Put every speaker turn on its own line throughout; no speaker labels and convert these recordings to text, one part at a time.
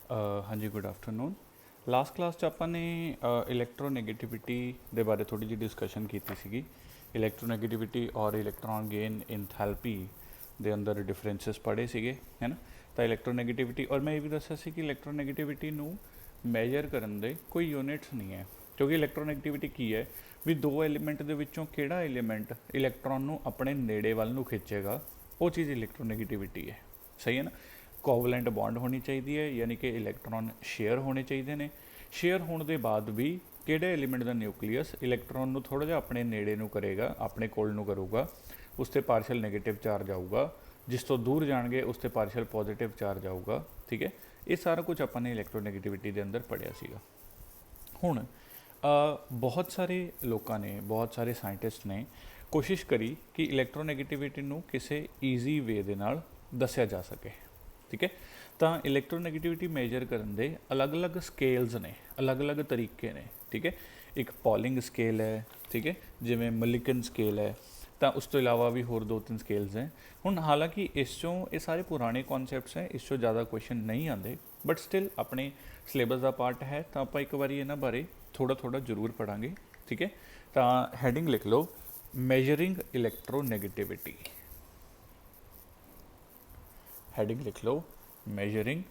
हाँ जी, good afternoon. Last class 'ਚ ਆਪਾਂ ਨੇ ਇਲੈਕਟ੍ਰੋਨੈਗੇਟਿਵਿਟੀ ਦੇ ਬਾਰੇ ਥੋੜੀ ਜਿਹੀ ਡਿਸਕਸ਼ਨ ਕੀਤੀ ਸੀਗੀ। ਇਲੈਕਟ੍ਰੋਨੈਗੇਟਿਵਿਟੀ ਔਰ ਇਲੈਕਟ੍ਰੋਨ ਗੇਨ ਇਨਥੈਲਪੀ ਦੇ ਅੰਦਰ ਡਿਫਰੈਂਸਸ ਪੜ੍ਹੇ ਸੀਗੇ, ਹੈ ਨਾ। ਤਾਂ ਇਲੈਕਟ੍ਰੋਨੈਗੇਟਿਵਿਟੀ, ਔਰ ਮੈਂ ਇਹ ਵੀ ਦੱਸਿਆ ਸੀ ਕਿ ਇਲੈਕਟ੍ਰੋਨੈਗੇਟਿਵਿਟੀ ਨੂੰ ਮੈਜਰ ਕਰਨ ਦੇ ਕੋਈ ਯੂਨਿਟਸ ਨਹੀਂ ਹੈ, ਕਿਉਂਕਿ ਇਲੈਕਟ੍ਰੋਨੈਗੇਟਿਵਿਟੀ ਕੀ ਹੈ ਵੀ ਦੋ ਐਲੀਮੈਂਟ ਦੇ ਵਿੱਚੋਂ ਕਿਹੜਾ ਐਲੀਮੈਂਟ ਇਲੈਕਟ੍ਰੋਨ ਨੂੰ ਆਪਣੇ ਨੇੜੇ ਵੱਲ ਨੂੰ ਖਿੱਚੇਗਾ, ਉਹ ਚੀਜ਼ ਇਲੈਕਟ੍ਰੋਨੈਗੇਟਿਵਿਟੀ ਹੈ। ਸਹੀ ਹੈ ਨਾ। ਕੋਵਲੈਂਟ ਬੌਂਡ ਹੋਣੀ ਚਾਹੀਦੀ ਹੈ, ਯਾਨੀ कि इलैक्ट्रॉन शेयर होने चाहिए ने। शेयर होने के बाद भी किहड़े एलीमेंट का न्यूक्लीयस इलैक्ट्रॉन ਨੂੰ थोड़ा जिहा अपने नेड़े ਨੂੰ करेगा, अपने कोल ਨੂੰ करूगा, उस ते पार्शल नैगेटिव चार्ज आऊगा, जिस तो दूर जाएंगे उस ते पार्शल पॉजिटिव चार्ज आऊगा। ठीक है, ये सारा कुछ अपने इलैक्ट्रोनैगेटिविटी के अंदर पढ़िया सीगा। हुण बहुत सारे लोगों ने, बहुत सारे साइंटिस्ट ने कोशिश करी कि इलैक्ट्रोनैगेटिविटी ਨੂੰ किसी ईजी वे दे नाल दस्सिया जा सके। ठीक है, तो इलैक्ट्रोनैगेटिविटी मेजर करने दे अलग अलग स्केल्स ने, अलग अलग तरीके ने। ठीक है, एक पॉलिंग स्केल है, ठीक है, जिमें मलिकन स्केल है, तो उस तो इलावा भी होर दो तीन स्केल्स हैं। हुण हालांकि इस चों ये सारे पुराने कॉन्सैप्ट्स हैं, इस चों ज़्यादा क्वेश्चन नहीं आते, बट स्टिल अपने सिलेबस का पार्ट है, तो आप एक बार इन्हां बारे थोड़ा थोड़ा जरूर पढ़ांगे। ठीक है, तो हैडिंग लिख लो, मेजरिंग इलैक्ट्रोनैगेटिविटी। हेडिंग लिख लो, मेजरिंग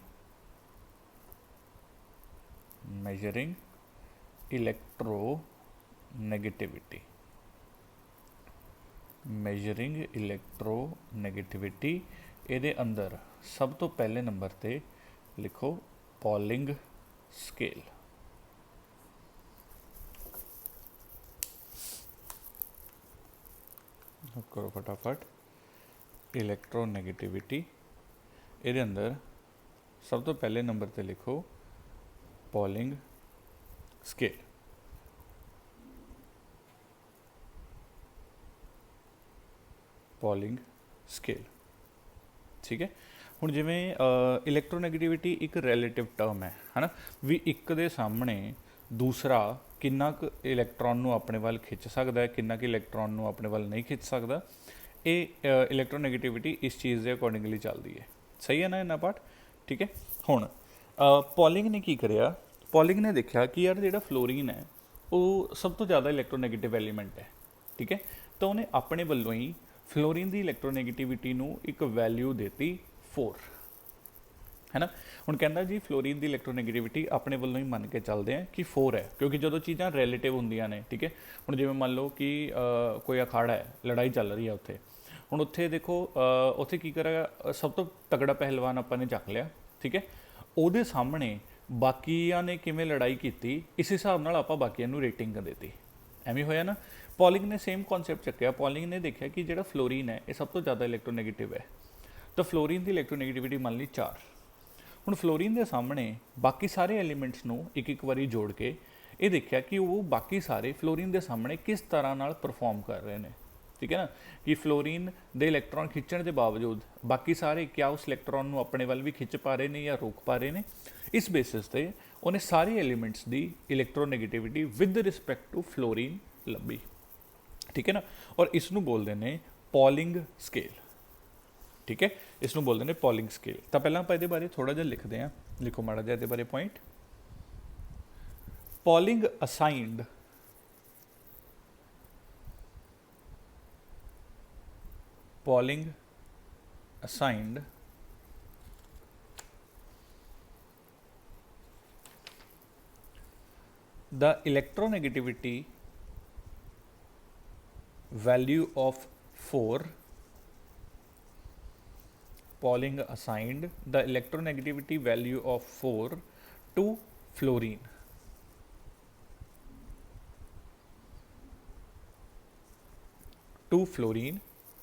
इलैक्ट्रोनैगेटिविटी। मेजरिंग इलैक्ट्रोनैगेटिविटी ये अंदर सब तो पहले नंबर ते लिखो पॉलिंग स्केल। करो फटाफट, इलैक्ट्रोनैगेटिविटी ये अंदर सब तो पहले नंबर पे लिखो पॉलिंग स्केल। पॉलिंग स्केल, ठीक है। हुण जिवें इलैक्ट्रोनैगेटिविटी एक रैलेटिव टर्म है ना, भी एक दे सामने दूसरा किन्ना क इलैक्ट्रॉन नूं अपने वाल खिंच सकदा है, किन्ना क इलैक्ट्रॉन नूं अपने वाल नहीं खिंच सकदा। ये इलैक्ट्रोनैगेटिविटी इस चीज़ के अकॉर्डिंगली चलती है। सही है ना इन्ना पार्ट। ठीक है, हुण पॉलिंग ने की करिया, पॉलिंग ने देखा कि यार जिहड़ा फ्लोरीन है वो सब तो ज़्यादा इलैक्ट्रोनैगेटिव एलीमेंट है। ठीक है, तो उन्हें अपने वालों ही फ्लोरीन की इलैक्ट्रोनैगेटिविटी नूं एक वैल्यू देती 4, है ना। हुण कहंदा जी फ्लोरीन की इलैक्ट्रोनैगेटिविटी अपने वालों ही मन के चलते हैं कि 4 है, क्योंकि जो चीज़ां रिलेटिव होंदियां ने। ठीक है, हुण जिवें मान लो कि कोई अखाड़ा है, लड़ाई चल रही है उत्थे, हुण उत्थे देखो उत्थे की करेगा, सब तो तगड़ा पहलवान आपां ने चक लिया। ठीक है, ਉਹਦੇ ਸਾਹਮਣੇ ਬਾਕੀਆਂ ਨੇ ਕਿਵੇਂ ਲੜਾਈ ਕੀਤੀ, ਇਸ ਹਿਸਾਬ ਨਾਲ ਆਪਾਂ ਬਾਕੀਆਂ ਨੂੰ ਰੇਟਿੰਗ ਦੇਤੀ। ਐਵੇਂ ਹੋਇਆ ਨਾ। ਪੋਲਿੰਗ ਨੇ ਸੇਮ ਕਨਸੈਪਟ ਚੱਕਿਆ। ਪੋਲਿੰਗ ਨੇ ਦੇਖਿਆ ਕਿ ਜਿਹੜਾ ਫਲੋਰੀਨ ਹੈ ਇਹ ਸਭ ਤੋਂ ਜ਼ਿਆਦਾ ਇਲੈਕਟ੍ਰੋਨੈਗੇਟਿਵ ਹੈ, ਤਾਂ ਫਲੋਰੀਨ ਦੀ ਇਲੈਕਟ੍ਰੋਨੈਗੇਟਿਵਿਟੀ ਮੰਨ ਲਈ 4। ਹੁਣ ਫਲੋਰੀਨ ਦੇ ਸਾਹਮਣੇ ਬਾਕੀ ਸਾਰੇ ਐਲੀਮੈਂਟਸ ਨੂੰ ਇੱਕ ਇੱਕ ਵਾਰੀ ਜੋੜ ਕੇ ਇਹ ਦੇਖਿਆ ਕਿ ਉਹ ਬਾਕੀ ਸਾਰੇ ਫਲੋਰੀਨ ਦੇ ਸਾਹਮਣੇ किस तरह ਨਾਲ परफॉर्म कर रहे हैं। ठीक है ना, कि फ्लोरीन दे इलैक्ट्रॉन खिंचण के बावजूद बाकी सारे क्या उस इलैक्ट्रॉन को अपने वाल भी खिंच पा रहे हैं या रोक पा रहे हैं। इस बेसिस पे उन्हें सारे एलीमेंट्स की इलैक्ट्रोनैगेटिविटी विद रिस्पैक्ट टू फ्लोरीन लभी। ठीक है ना, और इसनों बोलते हैं पॉलिंग स्केल। ठीक है, इसनों बोलते हैं पॉलिंग स्केल। तो पहला आप ये बारे थोड़ा जिहा लिखते हैं, लिखो माड़ा जिहा इहदे बारे point. Polling assigned Pauling assigned the electronegativity value of 4. Pauling assigned the electronegativity value of 4 to fluorine.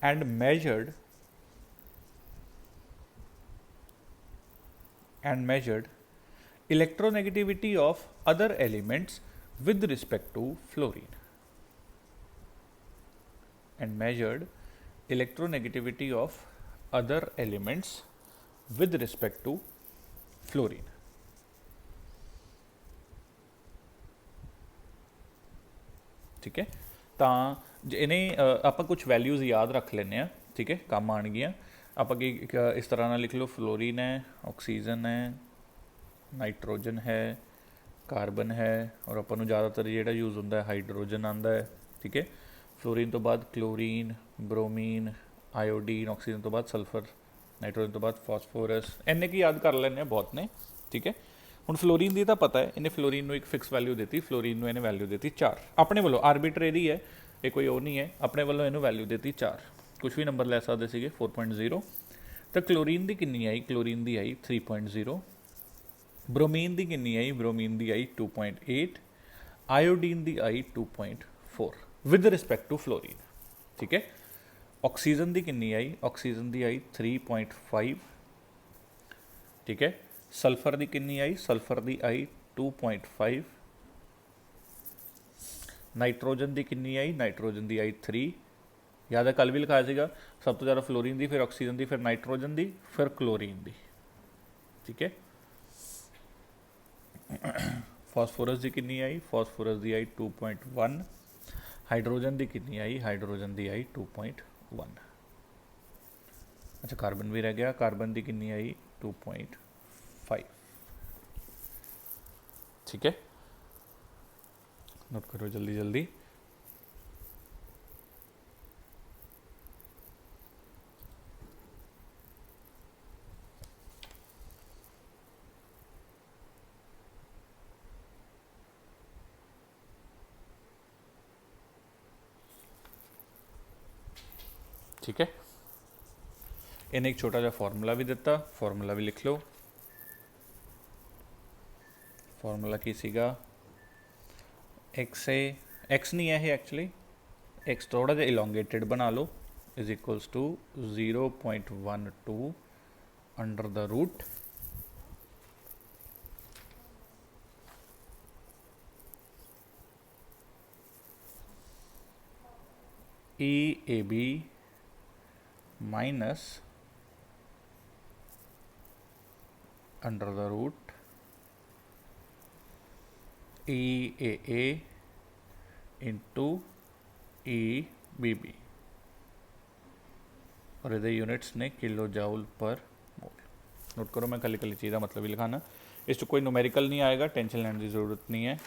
And measured electronegativity of other elements with respect to fluorine. And measured electronegativity of other elements with respect to fluorine. ठीक है, तो इन्हें आप कुछ values याद रख लें। ठीक है, काम आनगियाँ। आप इस तरह ना लिख लो, फ्लोरीन है, ऑक्सीजन है, नाइट्रोजन है, कार्बन है, और अपन ਨੂੰ ज़्यादातर ਜਿਹੜਾ यूज़ ਹੁੰਦਾ है हाइड्रोजन आंदा है। ठीक है, फ्लोरीन तो बाद क्लोरीन, ब्रोमीन, आयोडीन, ऑक्सीजन तो बाद सल्फर, नाइट्रोजन तो बाद फॉस्फोरस। इन्ने की याद कर लेने बहुत ने। ठीक है, ਹੁਣ ਫਲੋਰੀਨ ਦੀ ਤਾਂ ਪਤਾ ਹੈ, ਇਹਨੇ ਫਲੋਰੀਨ ਨੂੰ ਇੱਕ ਫਿਕਸ ਵੈਲਿਊ ਦਿੱਤੀ, ਫਲੋਰੀਨ ਨੂੰ ਇਹਨੇ ਵੈਲਿਊ ਦਿੱਤੀ 4 ਆਪਣੇ ਵੱਲੋਂ, ਆਰਬਿਟਰੇਰੀ ਹੈ ਇਹ, ਕੋਈ ਉਹ ਨਹੀਂ ਹੈ, ਆਪਣੇ ਵੱਲੋਂ ਇਹਨੂੰ ਵੈਲਿਊ ਦਿੱਤੀ 4, ਕੁਝ ਵੀ ਨੰਬਰ ਲੈ ਸਕਦੇ ਸੀਗੇ 4.0। ਤਾਂ ਕਲੋਰੀਨ ਦੀ ਕਿੰਨੀ ਆਈ, ਕਲੋਰੀਨ ਦੀ ਆਈ 3.0, ਬ੍ਰੋਮੀਨ ਦੀ ਕਿੰਨੀ ਆਈ, ਬ੍ਰੋਮੀਨ ਦੀ ਆਈ 2.8, iodine the I 2.4 with respect to fluorine. ਠੀਕ ਹੈ, ਆਕਸੀਜਨ ਦੀ ਕਿੰਨੀ ਆਈ, ਆਕਸੀਜਨ ਦੀ ਆਈ 3.5। ਠੀਕ ਹੈ, सल्फर की कितनी आई, सल्फर की आई 2.5, नाइट्रोजन की कितनी आई, नाइट्रोजन की आई 3। याद है कल भी लिखाया सीगा, सब तो ज़्यादा फ्लोरीन की, फिर ऑक्सीजन की, फिर नाइट्रोजन की, फिर क्लोरीन की। ठीक है, फॉस्फोरस की कितनी आई, फॉस्फोरस की आई 2.1, हाइड्रोजन की कितनी आई, हाइड्रोजन की आई 2.1। अच्छा, कार्बन भी रह गया, कार्बन की कितनी आई 2.5। ठीक है, नोट करो जल्दी जल्दी। ठीक है, इन्हें एक छोटा सा फॉर्मूला भी दिता, फॉर्मूला भी लिख लो। फॉर्मूला की सीगा, एक्स नहीं है एक्चुअली, एक्स थोड़ा जिहा इलोंगेटेड बना लो, is equals to 0.12 under the root E A B minus under the root E A into E B B, और ये यूनिट्स ने किलो जाउल पर मोल। नोट करो, मैं कली कली चीज़ का मतलब ही लिखाना, इस कोई न्यूमेरिकल नहीं आएगा, टेंशन लेने की जरूरत नहीं है,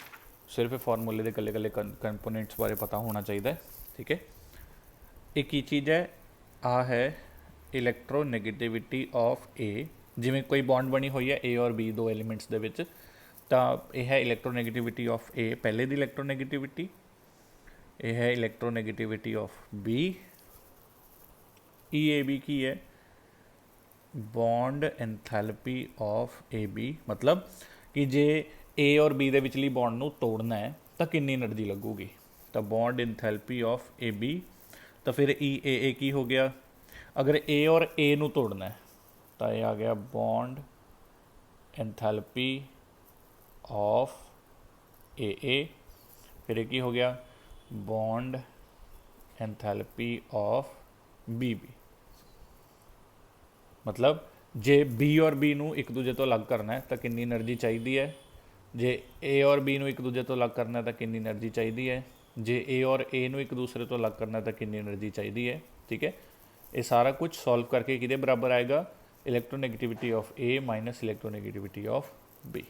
सिर्फ फॉर्मूले के कले कले कंपोनेंट्स बारे पता होना चाहिए। ठीक है, एक ही चीज़ है, आ है इलैक्ट्रोनैगेटिविटी ऑफ ए, जिमें कोई बॉन्ड बनी हुई है ए और बी दो एलीमेंट्स दे विच, तो यह है इलैक्ट्रोनैगेटिविटी ऑफ ए, पहले दी इलैक्ट्रोनैगेटिविटी, यह है electronegativity of B. E A B की है bond enthalpy of A B, मतलब कि जे ए और बी दे विचली बॉन्ड नूं तोड़ना है तो कितनी एनर्जी लगूगी, तो bond enthalpy of A B, तो फिर ई ए की हो गया, अगर ए और ए नूं तोड़ना है तो यह आ गया बॉन्ड एंथैल्पी ऑफ ए, फिर एक ही हो गया bond enthalpy of B B. मतलब जे बी और बी नू एक दूजे तो अलग करना है तो कितनी एनर्जी चाहिए है, जे ए और बी नू एक दूजे तो अलग करना है तो कितनी एनर्जी चाहिए है, जे ए और ए नू एक दूसरे तो अलग करना है तो कितनी एनर्जी चाहिए है। ठीक है, ये सारा कुछ सॉल्व करके किधे बराबर आएगा, electronegativity of A minus electronegativity of B.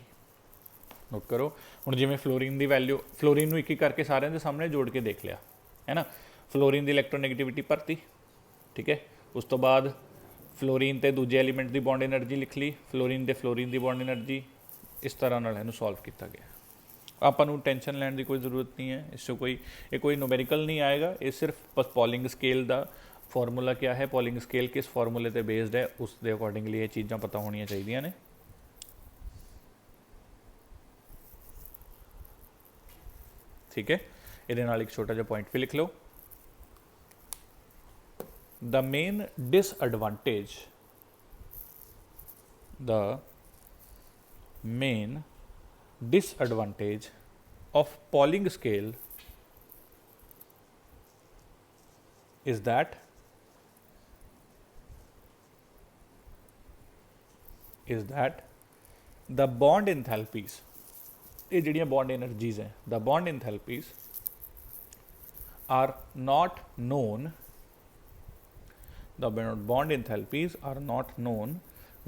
Note करो, हुण जिवें फ्लोरीन की वैल्यू, फ्लोरीन नूं एक एक करके सारे के सामने जोड़ के देख लिया है ना, फ्लोरीन की इलैक्ट्रोनैगेटिविटी भरती। ठीक है, उस तो बाद फ्लोरीन ते दूजे एलीमेंट की बॉन्ड एनर्जी लिख ली, फ्लोरीन ते फ्लोरीन की बॉन्ड एनर्जी, इस तरह नाल इहनूं सॉल्व किया गया। आपां नूं टेंशन लैण की कोई जरूरत नहीं है, इस कोई ये कोई न्यूमेरिकल नहीं आएगा, ये सिर्फ पॉलिंग स्केल का फॉर्मूला क्या है, पॉलिंग स्केल किस फॉर्मूले पर बेस्ड है, उसके अकॉर्डिंगली ये चीज़ां पता होनी चाहिए ने। ठीक है, ये एक छोटा जिहा पॉइंट भी लिख लो, the main disadvantage, the main disadvantage of Pauling scale is that the bond enthalpies, ये जिहड़ियां bond energies हैं, the bond enthalpies are not known, the bond enthalpies are not known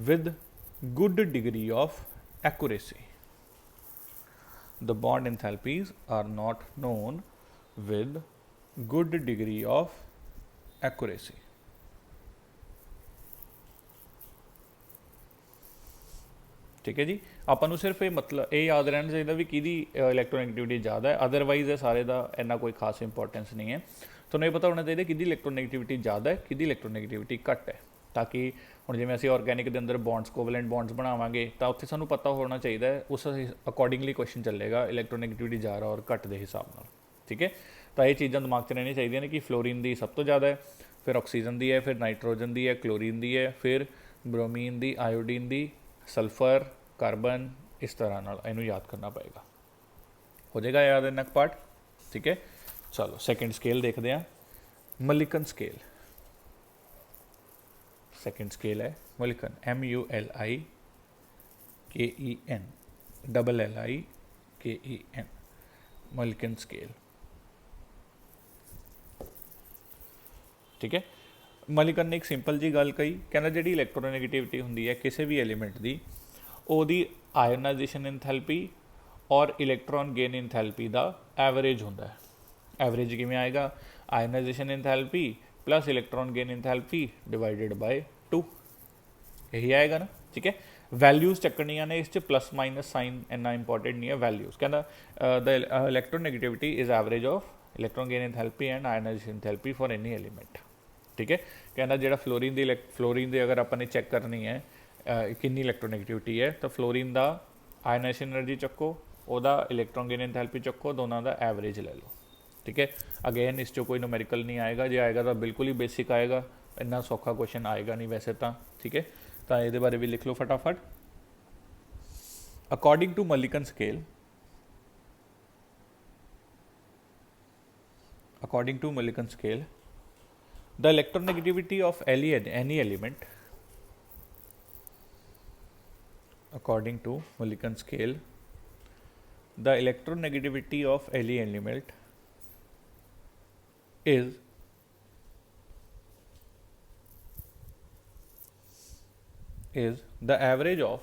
with good degree of accuracy. The bond enthalpies are not known with good degree of accuracy. ठीक है जी, ਆਪਾਂ ਨੂੰ ਸਿਰਫ ਇਹ ਮਤਲਬ ਇਹ ਯਾਦ ਰਹਿਣਾ ਚਾਹੀਦਾ ਵੀ ਕਿਹਦੀ ਇਲੈਕਟ੍ਰੋਨੈਗੇਟਿਵਿਟੀ ਜ਼ਿਆਦਾ ਹੈ, ਅਦਰਵਾਈਜ਼ ਇਹ ਸਾਰੇ ਦਾ ਇੰਨਾ ਕੋਈ ਖਾਸ ਇੰਪੋਰਟੈਂਸ ਨਹੀਂ ਹੈ। ਤੁਹਾਨੂੰ ਇਹ ਪਤਾ ਹੋਣਾ ਚਾਹੀਦਾ ਕਿਹਦੀ ਇਲੈਕਟ੍ਰੋਨੈਗੇਟਿਵਿਟੀ ਜ਼ਿਆਦਾ ਹੈ, ਕਿਹਦੀ ਇਲੈਕਟ੍ਰੋਨੈਗੇਟਿਵਿਟੀ ਘੱਟ ਹੈ, ਤਾਂ ਕਿ ਹੁਣ ਜਿਵੇਂ ਅਸੀਂ ਆਰਗੈਨਿਕ ਦੇ ਅੰਦਰ ਬੌਂਡਸ ਕੋਵੈਲੈਂਟ ਬੌਂਡਸ ਬਣਾਵਾਂਗੇ ਤਾਂ ਉੱਥੇ ਸਾਨੂੰ ਪਤਾ ਹੋਣਾ ਚਾਹੀਦਾ ਹੈ, ਉਸ ਅਕੋਰਡਿੰਗਲੀ ਕੁਐਸਚਨ ਚੱਲੇਗਾ ਇਲੈਕਟ੍ਰੋਨੈਗੇਟਿਵਿਟੀ ਜ਼ਿਆਦਾ ਔਰ ਘੱਟ ਦੇ ਹਿਸਾਬ ਨਾਲ। ਠੀਕ ਹੈ, ਤਾਂ ਇਹ ਚੀਜ਼ਾਂ ਦਿਮਾਗ 'ਚ ਰਹਿਣੀਆਂ ਚਾਹੀਦੀਆਂ ਨੇ ਕਿ ਫਲੋਰੀਨ ਦੀ ਸਭ ਤੋਂ ਜ਼ਿਆਦਾ ਹੈ, ਫਿਰ ਆਕਸੀਜਨ ਦੀ ਹੈ, ਫਿਰ ਨਾਈਟ੍ਰੋਜਨ ਦੀ ਹੈ, ਕਲੋਰੀਨ ਦੀ ਹੈ, ਫਿਰ ਬ੍ਰੋਮੀਨ ਦੀ, ਆਇਓਡੀਨ ਦੀ, ਸਲਫਰ, ਕਾਰਬਨ, इस तरह नाल इनू याद करना पएगा। हो जाएगा याद इन्ना पार्ट। ठीक है, चलो सैकेंड स्केल देखते हैं, मलिकन स्केल। सैकेंड स्केल है मलिकन, MULIKEN, LLIKEN, मलिकन स्केल। ठीक है, मलिकन ने एक सिंपल जी गल कही, कहना जी इलैक्ट्रोनैगेटिविटी होंदी है किसी भी एलीमेंट की, ਉਹਦੀ ਆਇਓਨਾਈਜੇਸ਼ਨ ਇੰਥੈਲਪੀ ਔਰ ਇਲੈਕਟ੍ਰੋਨ ਗੇਨ ਇੰਥੈਲਪੀ ਦਾ ਐਵਰੇਜ ਹੁੰਦਾ ਹੈ। ਐਵਰੇਜ ਕਿਵੇਂ ਆਏਗਾ? Ionization enthalpy plus electron gain enthalpy divided by 2, ਇਹੀ ਆਏਗਾ ਨਾ। ਠੀਕ ਹੈ, ਵੈਲਿਊਜ਼ ਚੱਕਣੀਆਂ ਨੇ ਇਸ 'ਚ, ਪਲੱਸ ਮਾਈਨਸ ਸਾਈਨ ਇੰਨਾ ਇੰਪੋਰਟੈਂਟ ਨਹੀਂ ਹੈ। ਵੈਲਿਊਜ਼ ਕਹਿੰਦਾ the electronegativity is average of electron gain enthalpy and ionization enthalpy for any element. ਠੀਕ ਹੈ, ਕਹਿੰਦਾ ਜਿਹੜਾ ਫਲੋਰੀਨ ਦੀ ਅਗਰ ਆਪਾਂ ਨੇ ਚੈੱਕ ਕਰਨੀ ਹੈ ਕਿੰਨੀ ਇਲੈਕਟ੍ਰੋਨੈਗੇਟਿਵਿਟੀ ਹੈ, ਤਾਂ ਫਲੋਰੀਨ ਦਾ ਆਇਓਨਾਈਜੇਸ਼ਨ ਐਨਰਜੀ ਚੱਕੋ, ਉਹਦਾ ਇਲੈਕਟ੍ਰੋਨ ਗੇਨ ਇੰਥੈਲਪੀ ਚੱਕੋ, ਦੋਨਾਂ ਦਾ ਐਵਰੇਜ ਲੈ ਲਓ। ਠੀਕ ਹੈ, ਅਗੇਨ ਇਸ 'ਚੋਂ ਕੋਈ ਨੂਮੈਰੀਕਲ ਨਹੀਂ ਆਏਗਾ, ਜੇ ਆਏਗਾ ਤਾਂ ਬਿਲਕੁਲ ਹੀ ਬੇਸਿਕ ਆਏਗਾ, ਇੰਨਾ ਸੌਖਾ ਕੁਐਸਚਨ ਆਏਗਾ ਨਹੀਂ ਵੈਸੇ ਤਾਂ। ਠੀਕ ਹੈ, ਤਾਂ ਇਹਦੇ ਬਾਰੇ ਵੀ ਲਿਖ ਲਓ ਫਟਾਫਟ। According to Mulliken scale, according to Millikan scale, the electronegativity of any element, according to Millikan scale, the electronegativity of any element is the average of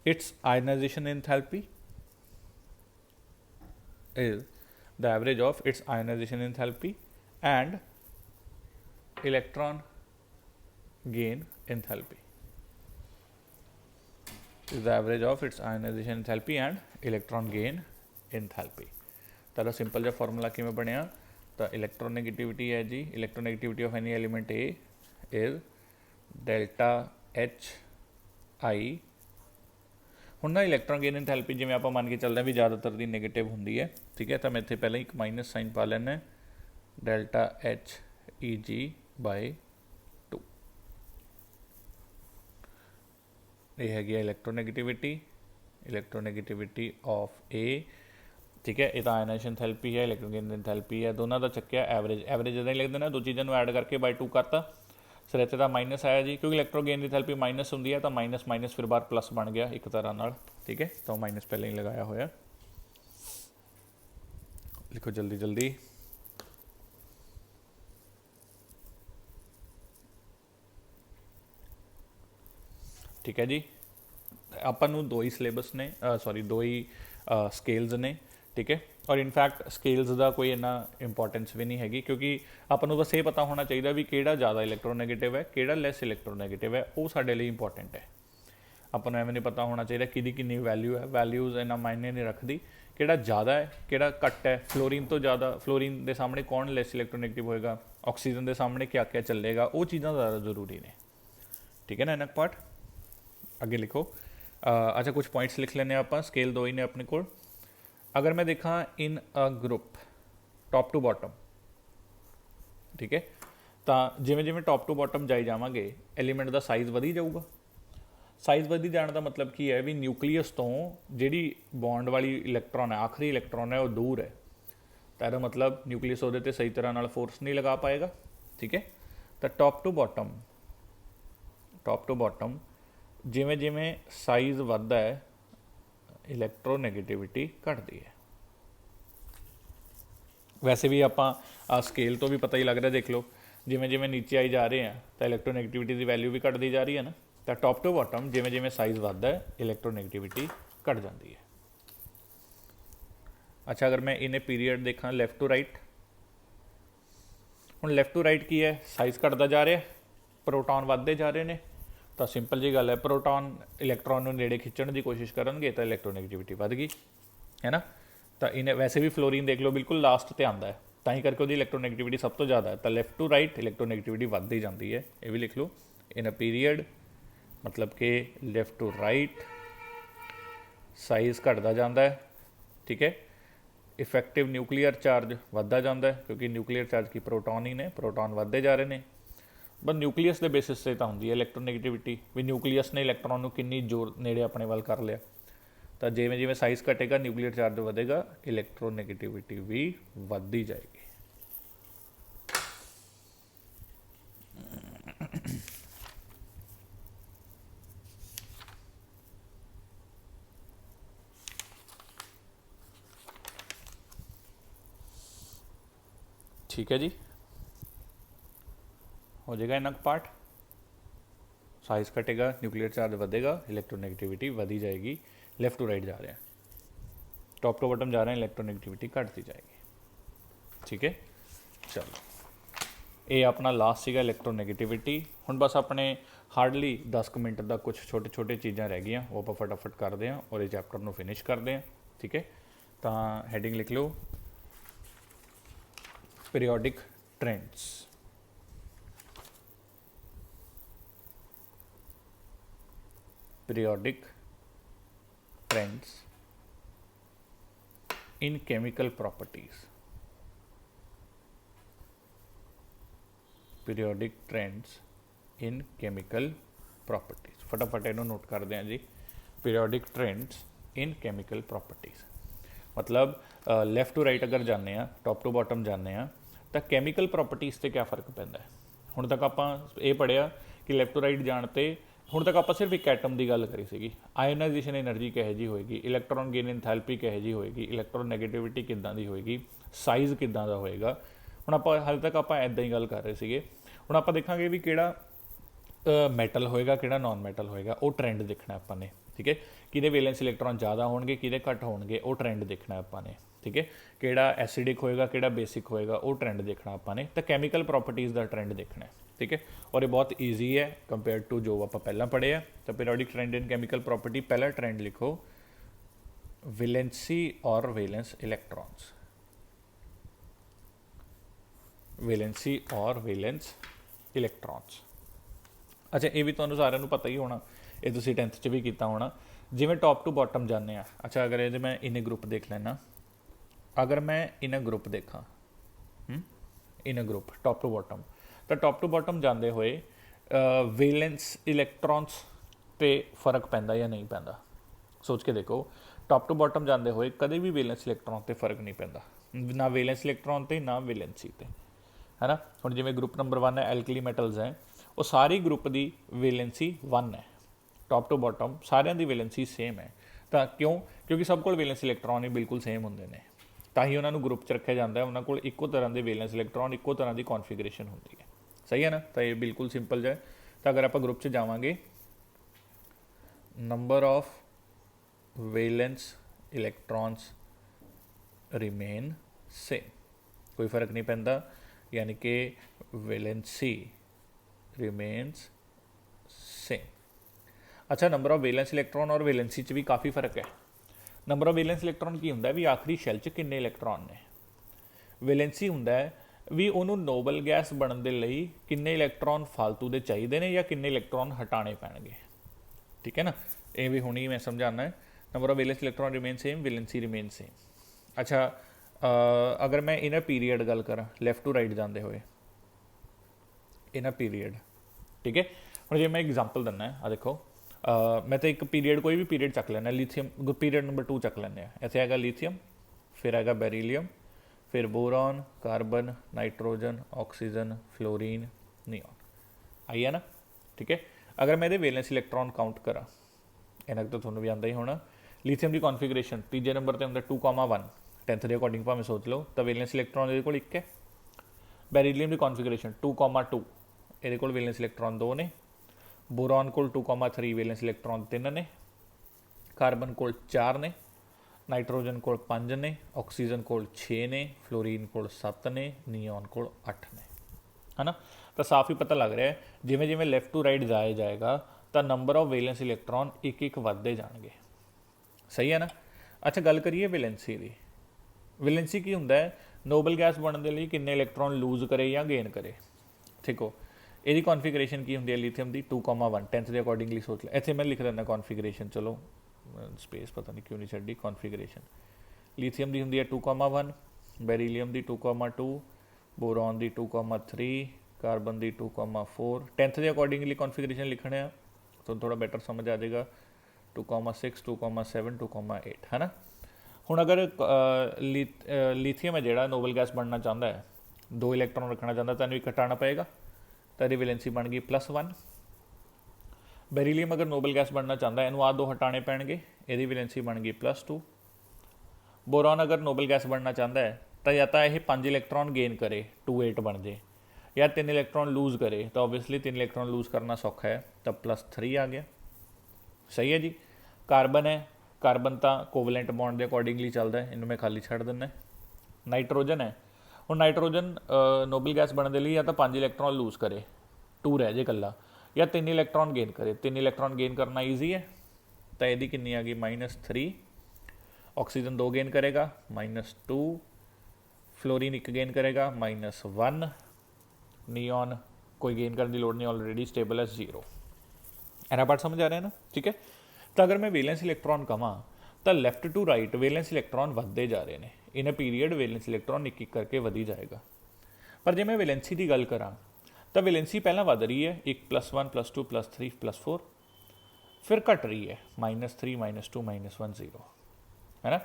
its ionization enthalpy, is the average of its ionization enthalpy and electron gain enthalpy, is the average of its ionization enthalpy and electron gain enthalpy। तारा simple जिहा formula किवें बनिया, तो electronegativity है जी, electronegativity of any element A is delta H I. ਹੁਣ ਨਾ electron gain ਇੰਥੈਲਪੀ ਜਿਵੇਂ ਆਪਾਂ ਮੰਨ ਕੇ ਚੱਲਦੇ ਹਾਂ ਵੀ ਜ਼ਿਆਦਾਤਰ ਦੀ ਨੈਗੇਟਿਵ ਹੁੰਦੀ ਹੈ। ਠੀਕ ਹੈ, ਤਾਂ ਮੈਂ ਇੱਥੇ ਪਹਿਲਾਂ ਇੱਕ ਮਾਈਨਸ ਸਾਈਨ ਪਾ ਲੈਣਾ, ਡੈਲਟਾ ਐਚ ਈ ਜੀ ਬਾਈ 2। ਇਹ ਹੈਗੀ ਆ ਇਲੈਕਟ੍ਰੋਨੈਗੇਟਿਵਿਟੀ ਆਫ ਏ। ਠੀਕ ਹੈ, ਇਹ ਤਾਂ ਆਇਓਨਾਈਜੇਸ਼ਨ ਇੰਥੈਲਪੀ ਹੈ, ਇਲੈਕਟ੍ਰੋਨ ਗੇਨ ਇੰਥੈਲਪੀ ਹੈ, ਦੋਨਾਂ ਦਾ ਚੱਕਿਆ ਐਵਰੇਜ। ਐਵਰੇਜ ਇੱਦਾਂ ਹੀ ਲਿਖ ਦੇਣਾ, ਦੋ ਚੀਜ਼ਾਂ ਨੂੰ ਐਡ ਕਰਕੇ ਬਾਈ 2 ਕਰਤਾ। ਸਰ ਇੱਥੇ ਤਾਂ ਮਾਈਨਸ ਆਇਆ ਜੀ, ਕਿਉਂਕਿ ਇਲੈਕਟ੍ਰੋਨ ਗੇਨ ਦੀ ਥੈਲਪੀ ਮਾਈਨਸ ਹੁੰਦੀ ਹੈ, ਤਾਂ ਮਾਈਨਸ ਮਾਈਨਸ ਫਿਰ ਬਾਹਰ ਪਲੱਸ ਬਣ ਗਿਆ ਇੱਕ ਤਰ੍ਹਾਂ ਨਾਲ। ਠੀਕ ਹੈ, ਤਾਂ ਮਾਈਨਸ ਪਹਿਲਾਂ ਹੀ ਲਗਾਇਆ ਹੋਇਆ। ਲਿਖੋ ਜਲਦੀ ਜਲਦੀ। ਠੀਕ ਹੈ ਜੀ, ਆਪਾਂ ਨੂੰ ਦੋ ਹੀ ਸਿਲੇਬਸ ਨੇ, ਦੋ ਹੀ ਸਕੇਲਸ ਨੇ। ਠੀਕ ਹੈ, ਔਰ ਇਨਫੈਕਟ ਸਕੇਲਸ ਦਾ ਕੋਈ ਇੰਨਾ ਇੰਪੋਰਟੈਂਸ ਵੀ ਨਹੀਂ ਹੈਗੀ, ਕਿਉਂਕਿ ਆਪਾਂ ਨੂੰ ਬਸ ਇਹ ਪਤਾ ਹੋਣਾ ਚਾਹੀਦਾ ਵੀ ਕਿਹੜਾ ਜ਼ਿਆਦਾ ਇਲੈਕਟ੍ਰੋਨੈਗੇਟਿਵ ਹੈ, ਕਿਹੜਾ ਲੈਸ ਇਲੈਕਟ੍ਰੋਨੈਗੇਟਿਵ ਹੈ, ਉਹ ਸਾਡੇ ਲਈ ਇੰਪੋਰਟੈਂਟ ਹੈ। ਆਪਾਂ ਨੂੰ ਐਵੇਂ ਨਹੀਂ ਪਤਾ ਹੋਣਾ ਚਾਹੀਦਾ ਕਿਹਦੀ ਕਿੰਨੀ ਵੈਲਿਊ ਹੈ, ਵੈਲਿਊਜ਼ ਇੰਨਾ ਮਾਇਨੇ ਨਹੀਂ ਰੱਖਦੀ, ਕਿਹੜਾ ਜ਼ਿਆਦਾ ਹੈ ਕਿਹੜਾ ਘੱਟ ਹੈ। ਫਲੋਰੀਨ ਤੋਂ ਜ਼ਿਆਦਾ, ਫਲੋਰੀਨ ਦੇ ਸਾਹਮਣੇ ਕੌਣ ਲੈਸ ਇਲੈਕਟ੍ਰੋਨੈਗੇਟਿਵ ਹੋਏਗਾ, ਆਕਸੀਜਨ ਦੇ ਸਾਹਮਣੇ ਕਿਆ ਕਿਆ ਚੱਲੇਗਾ, ਉਹ ਚੀਜ਼ਾਂ ਜ਼ਿਆਦਾ ਜ਼ਰੂਰੀ ਨੇ। ਠੀਕ ਹੈ ਨਾ, ਇਨਕ ਪਾਰਟ ਅੱਗੇ ਲਿਖੋ। ਅੱਛਾ, ਕੁਝ ਪੁਆਇੰਟਸ ਲਿਖ ਲੈਂਦੇ ਆਪਾਂ, ਸਕੇਲ ਦੋ ਹੀ ਨੇ ਆਪਣੇ ਕੋਲ। अगर मैं देखा in a group top to bottom, ठीक है, तो जिमें जिमें टॉप टू बॉटम जाई जावांगे एलीमेंट का साइज़ वधी जाऊगा। साइज़ वधी जाने का मतलब की है भी न्यूक्लीयस तो जिहड़ी बॉन्ड वाली इलैक्ट्रॉन है, आखिरी इलैक्ट्रॉन है, वो दूर है, तो यह मतलब न्यूक्लीयस उहदे ते सही तरह नाल फोर्स नहीं लगा पाएगा। ठीक है, तो टॉप टू बॉटम जिमें जिमें साइज़ वधदा है इलैक्ट्रोनैगेटिविटी घटती है। वैसे भी ਆਪਾਂ स्केल तो भी पता ही लग रहा, देख लो जिमें जिमें नीचे आई जा रहे हैं तो इलैक्ट्रोनैगेटिविटी की वैल्यू भी घटती जा रही है ना। तो टॉप टू बॉटम जिमें जिमें साइज़ बढ़ता है इलैक्ट्रोनैगेटिविटी घट जाती है। अच्छा, अगर मैं इन्हें पीरीयड देखा लैफ्ट टू राइट, हुण लैफ्ट टू राइट की है, साइज़ घटता जा रहा है, प्रोटॉन वधदे जा रहे हैं। तो सिंपल जी गल है, प्रोटॉन इलैक्ट्रॉन को नेड़े खिंचण की कोशिश करनगे तो इलैक्ट्रोनैगेटिविटी वध गई, है ना। तो इन्हें वैसे भी फ्लोरीन देख लो बिल्कुल लास्ट ते आंदा है, तां करके वो इलैक्ट्रोनैगेटिविटी सब तो ज़्यादा है। तो लैफ्ट टू राइट इलैक्ट्रोनैगेटिविटी वधदी जाती है, ये भी लिख लो। इन अ पीरीयड मतलब कि लैफ्ट टू राइट साइज़ घटता जाता है, ठीक है। इफैक्टिव न्यूक्लीयर चार्ज वधदा जाता है, क्योंकि न्यूक्लीयर चार्ज की प्रोटॉन ही ने, प्रोटॉन वधदे जा रहे हैं। बस न्यूक्लीयस के बेसिस से तो होंगी है इलैक्ट्रोनैगेटिविटी, भी न्यूक्लीयस ने इलैक्ट्रॉन को किन्नी जोर नेड़े अपने वाल कर लिया। तो जिमें जिमें साइज़ घटेगा न्यूक्लीयर चार्ज बढ़ेगा, इलैक्ट्रोनैगेटिविटी भी बढ़ती जाएगी। ठीक है जी, हो जाएगा इनका पार्ट। साइज़ घटेगा न्यूक्लियर चार्ज बढ़ेगा, इलैक्ट्रोनैगेटिविटी बढ़ी जाएगी। लैफ्ट टू राइट जा रहे हैं, टॉप टू बॉटम जा रहे हैं, इलैक्ट्रोनैगेटिविटी घटती जाएगी। ठीक है, चलो ये अपना लास्ट सीगा इलैक्ट्रोनैगेटिविटी। हुण बस अपने हार्डली 10 मिनट का कुछ छोटे छोटे चीज़ां रह गई, वो आप फटाफट करते हैं और इस चैप्टर को फिनिश करते हैं। ठीक है, तो हैडिंग लिख लो periodic trends. Periodic trends in chemical properties. Periodic trends in chemical properties, फटाफट इन्हों नोट करते हैं जी। Periodic trends in chemical properties मतलब लैफ्ट टू राइट अगर जाने, टॉप टू बॉटम जाने, तो कैमिकल प्रॉपर्टीज़ से क्या फर्क पैंदा है। हुण तक आप ये पढ़िया कि लैफ्ट टू राइट जाने, हुण तक आप सिर्फ एक एटम की गल करी सी, आयोनाइजेशन एनर्जी किहो जी होएगी, इलैक्ट्रॉन गेन एंथैल्पी किहो जी होएगी, इलैक्ट्रॉन नैगेटिविटी किदां दी होएगी, साइज़ किदां दा होएगा। हुण आप हाले तक आप इदां ही गल कर रहे थे। हुण आप देखांगे भी किहड़ा मैटल होएगा किहड़ा नॉन मैटल होएगा, वो ट्रेंड देखना आपां ने। ठीक है, किहदे वैलेंस इलैक्ट्रॉन ज़्यादा होणगे किहदे घट होणगे, वो ट्रेंड देखना आपां ने। ठीक है, किहड़ा एसिडिक होएगा किहड़ा बेसिक होएगा, वो ट्रेंड देखना आपां ने। तो कैमिकल प्रॉपर्टीज़ का ट्रेंड देखना है। ठीक है, और ये बहुत ईजी है कंपेयर टू जो आप पहला पढ़े हैं। तो पीरियोडिक ट्रेंड इन केमिकल प्रॉपर्टी, पहला ट्रेंड लिखो वैलेंसी और वैलेंस इलैक्ट्रॉन्स। वैलेंसी और वैलेंस इलैक्ट्रॉन्स। अच्छा, ये भी तुहानू सारिਆਂ ਨੂੰ पता ही होना, ये तुसीं 10th च भी किया होना। जिमें टॉप टू बॉटम जाने। अच्छा, अगर ये मैं इन्हें ग्रुप देख लेना, अगर मैं इन्हें ग्रुप देखा, इन्हें ग्रुप टॉप टू बॉटम, तो टॉप टू बॉटम जाते हुए वैलेंस इलैक्ट्रॉन्स पे फर्क पैंदा या नहीं पैंदा, सोच के देखो। टॉप टू बॉटम जाते हुए कभी भी वैलेंस इलैक्ट्रॉन पर फर्क नहीं पैंदा, ना वैलेंस इलैक्ट्रॉन पर ना वैलेंसी पर, है ना। हुण जिवें ग्रुप नंबर 1 है एल्कली मैटल्स हैं, वो सारी ग्रुप की वैलेंसी 1 है, top to bottom सारिਆਂ the valency same है। तो क्यों? क्योंकि सब को वैलेंस इलैक्ट्रॉन ही बिल्कुल सेम होंगे ने, तो ही उन्होंने ग्रुप च रखा जाता है। उन्होंने को इक्को तरह के वैलेंस इलैक्ट्रॉन, इक्को तरह की कॉन्फिगरेशन होती है। सही है ना, तो ये बिल्कुल सिंपल है। तो अगर आप ग्रुप च जावांगे, number of valence electrons remain same, कोई फर्क नहीं पैंदा, यानी कि वैलेंसी रिमेन्स सेम। अच्छा, नंबर ऑफ वैलेंस इलैक्ट्रॉन और वैलेंसी च भी काफ़ी फर्क है। नंबर ऑफ वैलेंस इलैक्ट्रॉन की होंदा है भी आखिरी शैल च किन्ने इलैक्ट्रॉन ने, वैलेंसी होंदा है भी उन्होंने नोबल गैस बनने के लिए किन्ने इलैक्ट्रॉन फालतू के चाहिए ने या किन्ने इलैक्ट्रॉन हटाने पैणगे। ठीक है ना, ये भी हुणी मैं समझाना है। Number of valence electron remain same, valency remain same. अच्छा, अगर मैं इन्हें पीरीयड गल करा लैफ्ट टू राइट जाते हुए, इन्हें पीरीयड, ठीक है। हुण जे मैं एग्जाम्पल दिना है, आ देखो, मैं तो एक पीरीयड कोई भी पीरीयड चक लेना, लिथियम पीरीयड नंबर 2 चक लें। इत्थे हैगा लिथियम, फिर हैगा बेरीलियम, फिर boron, carbon, nitrogen, oxygen, fluorine, neon, आई है ना। ठीक है, अगर मैं ये वैलेंस इलैक्ट्रॉन काउंट करा, इन्हें तो थोड़ा भी आता ही होना। लिथियम की कॉन्फिगरेशन तीजे नंबर पर होंगे 2,1, 10th के अकॉर्डिंग भावें सोच लो, तो वैलेंस इलैक्ट्रॉन ये एक है। बेरीलियम की कॉन्फिगरेशन 2,2, ये वैलेंस इलैक्ट्रॉन 2 ने। बोरॉन को 2,3 वैलेंस इलैक्ट्रॉन 3 ने। कार्बन को 4 ने। नाइट्रोजन को 5 ने। ऑक्सीजन को 6 ने। फ्लोरीन को 7 ने। नियोन को 8 ने, है ना। तो साफ ही पता लग रहा है जिमें जिमें लैफ्ट टू राइट जाया जाएगा तो नंबर ऑफ वैलेंस इलैक्ट्रॉन एक एक वधदे जाएंगे। सही है ना। अच्छा, गल करिए वैलेंसी की। वैलेंसी की हुंदा है, नोबल गैस बनने के लिए किन्ने इलैक्ट्रॉन लूज करे या गेन करे। ठीक हो, यदि कॉन्फिगरेशन की होंगी है लिथियम की 2,1, 10th के अकॉर्डिंगली सोच लिया। इतने मैं लिख देना कॉन्फिगरेशन, चलो स्पेस पता नहीं क्यों नहीं छड़ी। कॉन्फिगरेशन लिथियम की होंगी है 2,1, बेरीलियम की 2,2, बोरॉन की 2,3, कार्बन की 2,4। 10th के अकॉर्डिंगली कॉन्फिगरेशन लिखने तो थोड़ा बैटर समझ आ जाएगा। 2,6, 2,7, 2,8, है ना। हुण अगर लिथियम है जोड़ा नोबल गैस बनना चाहता है, 2 इलैक्ट्रॉन रखना चाहता, तो एक हटाना पएगा, तो यदि वैलेंसी बन गई +1। बेरीलियम अगर नोबल गैस बनना चाहता है, इनू आ 2 हटाने पैणगे, यदि वैलेंसी बन गई +2। बोरॉन अगर नोबल गैस बनना चाहता है तो या तो यह 5 इलैक्ट्रॉन गेन करे 2,8 बन जाए, या 3 इलैक्ट्रॉन लूज करे। तो ओबवियसली 3 इलैक्ट्रॉन लूज करना सौखा है, तो +3 आ गया। सही है जी। कार्बन है, कार्बन तो कोवलेंट बॉन्ड के अकॉर्डिंगली चलता है, इन्हों मैं खाली छड़ देना। नाइट्रोजन है, हूँ नाइट्रोजन नोबल गैस बनने के लिए या तो 5 इलैक्ट्रॉन लूज करे, 2 रह जाए कला, या 3 इलैक्ट्रॉन गेन करे। 3 इलैक्ट्रॉन गेन करना ईजी है, तो यदि कितनी आ गई -3। ऑक्सीजन 2 गेन करेगा -2। फ्लोरीन 1 गेन करेगा -1। नियॉन कोई गेन करने की लोड़ नहीं, ऑलरेडी स्टेबल है 0। एना पार्ट समझ आ रहा है ना। ठीक है। तो अगर मैं वैलेंस इलैक्ट्रॉन कहां तो left to right valence electron वधदे जा रहे हैं। इन पीरीयड वैलेंस इलैक्ट्रॉन एक एक करके वधी जाएगा। पर जो मैं वैलेंसी की गल करा तो वैलेंसी पहला वध रही है 1 +1 +2 +3 +4, फिर घट रही है -3 -2 -1 0, है ना।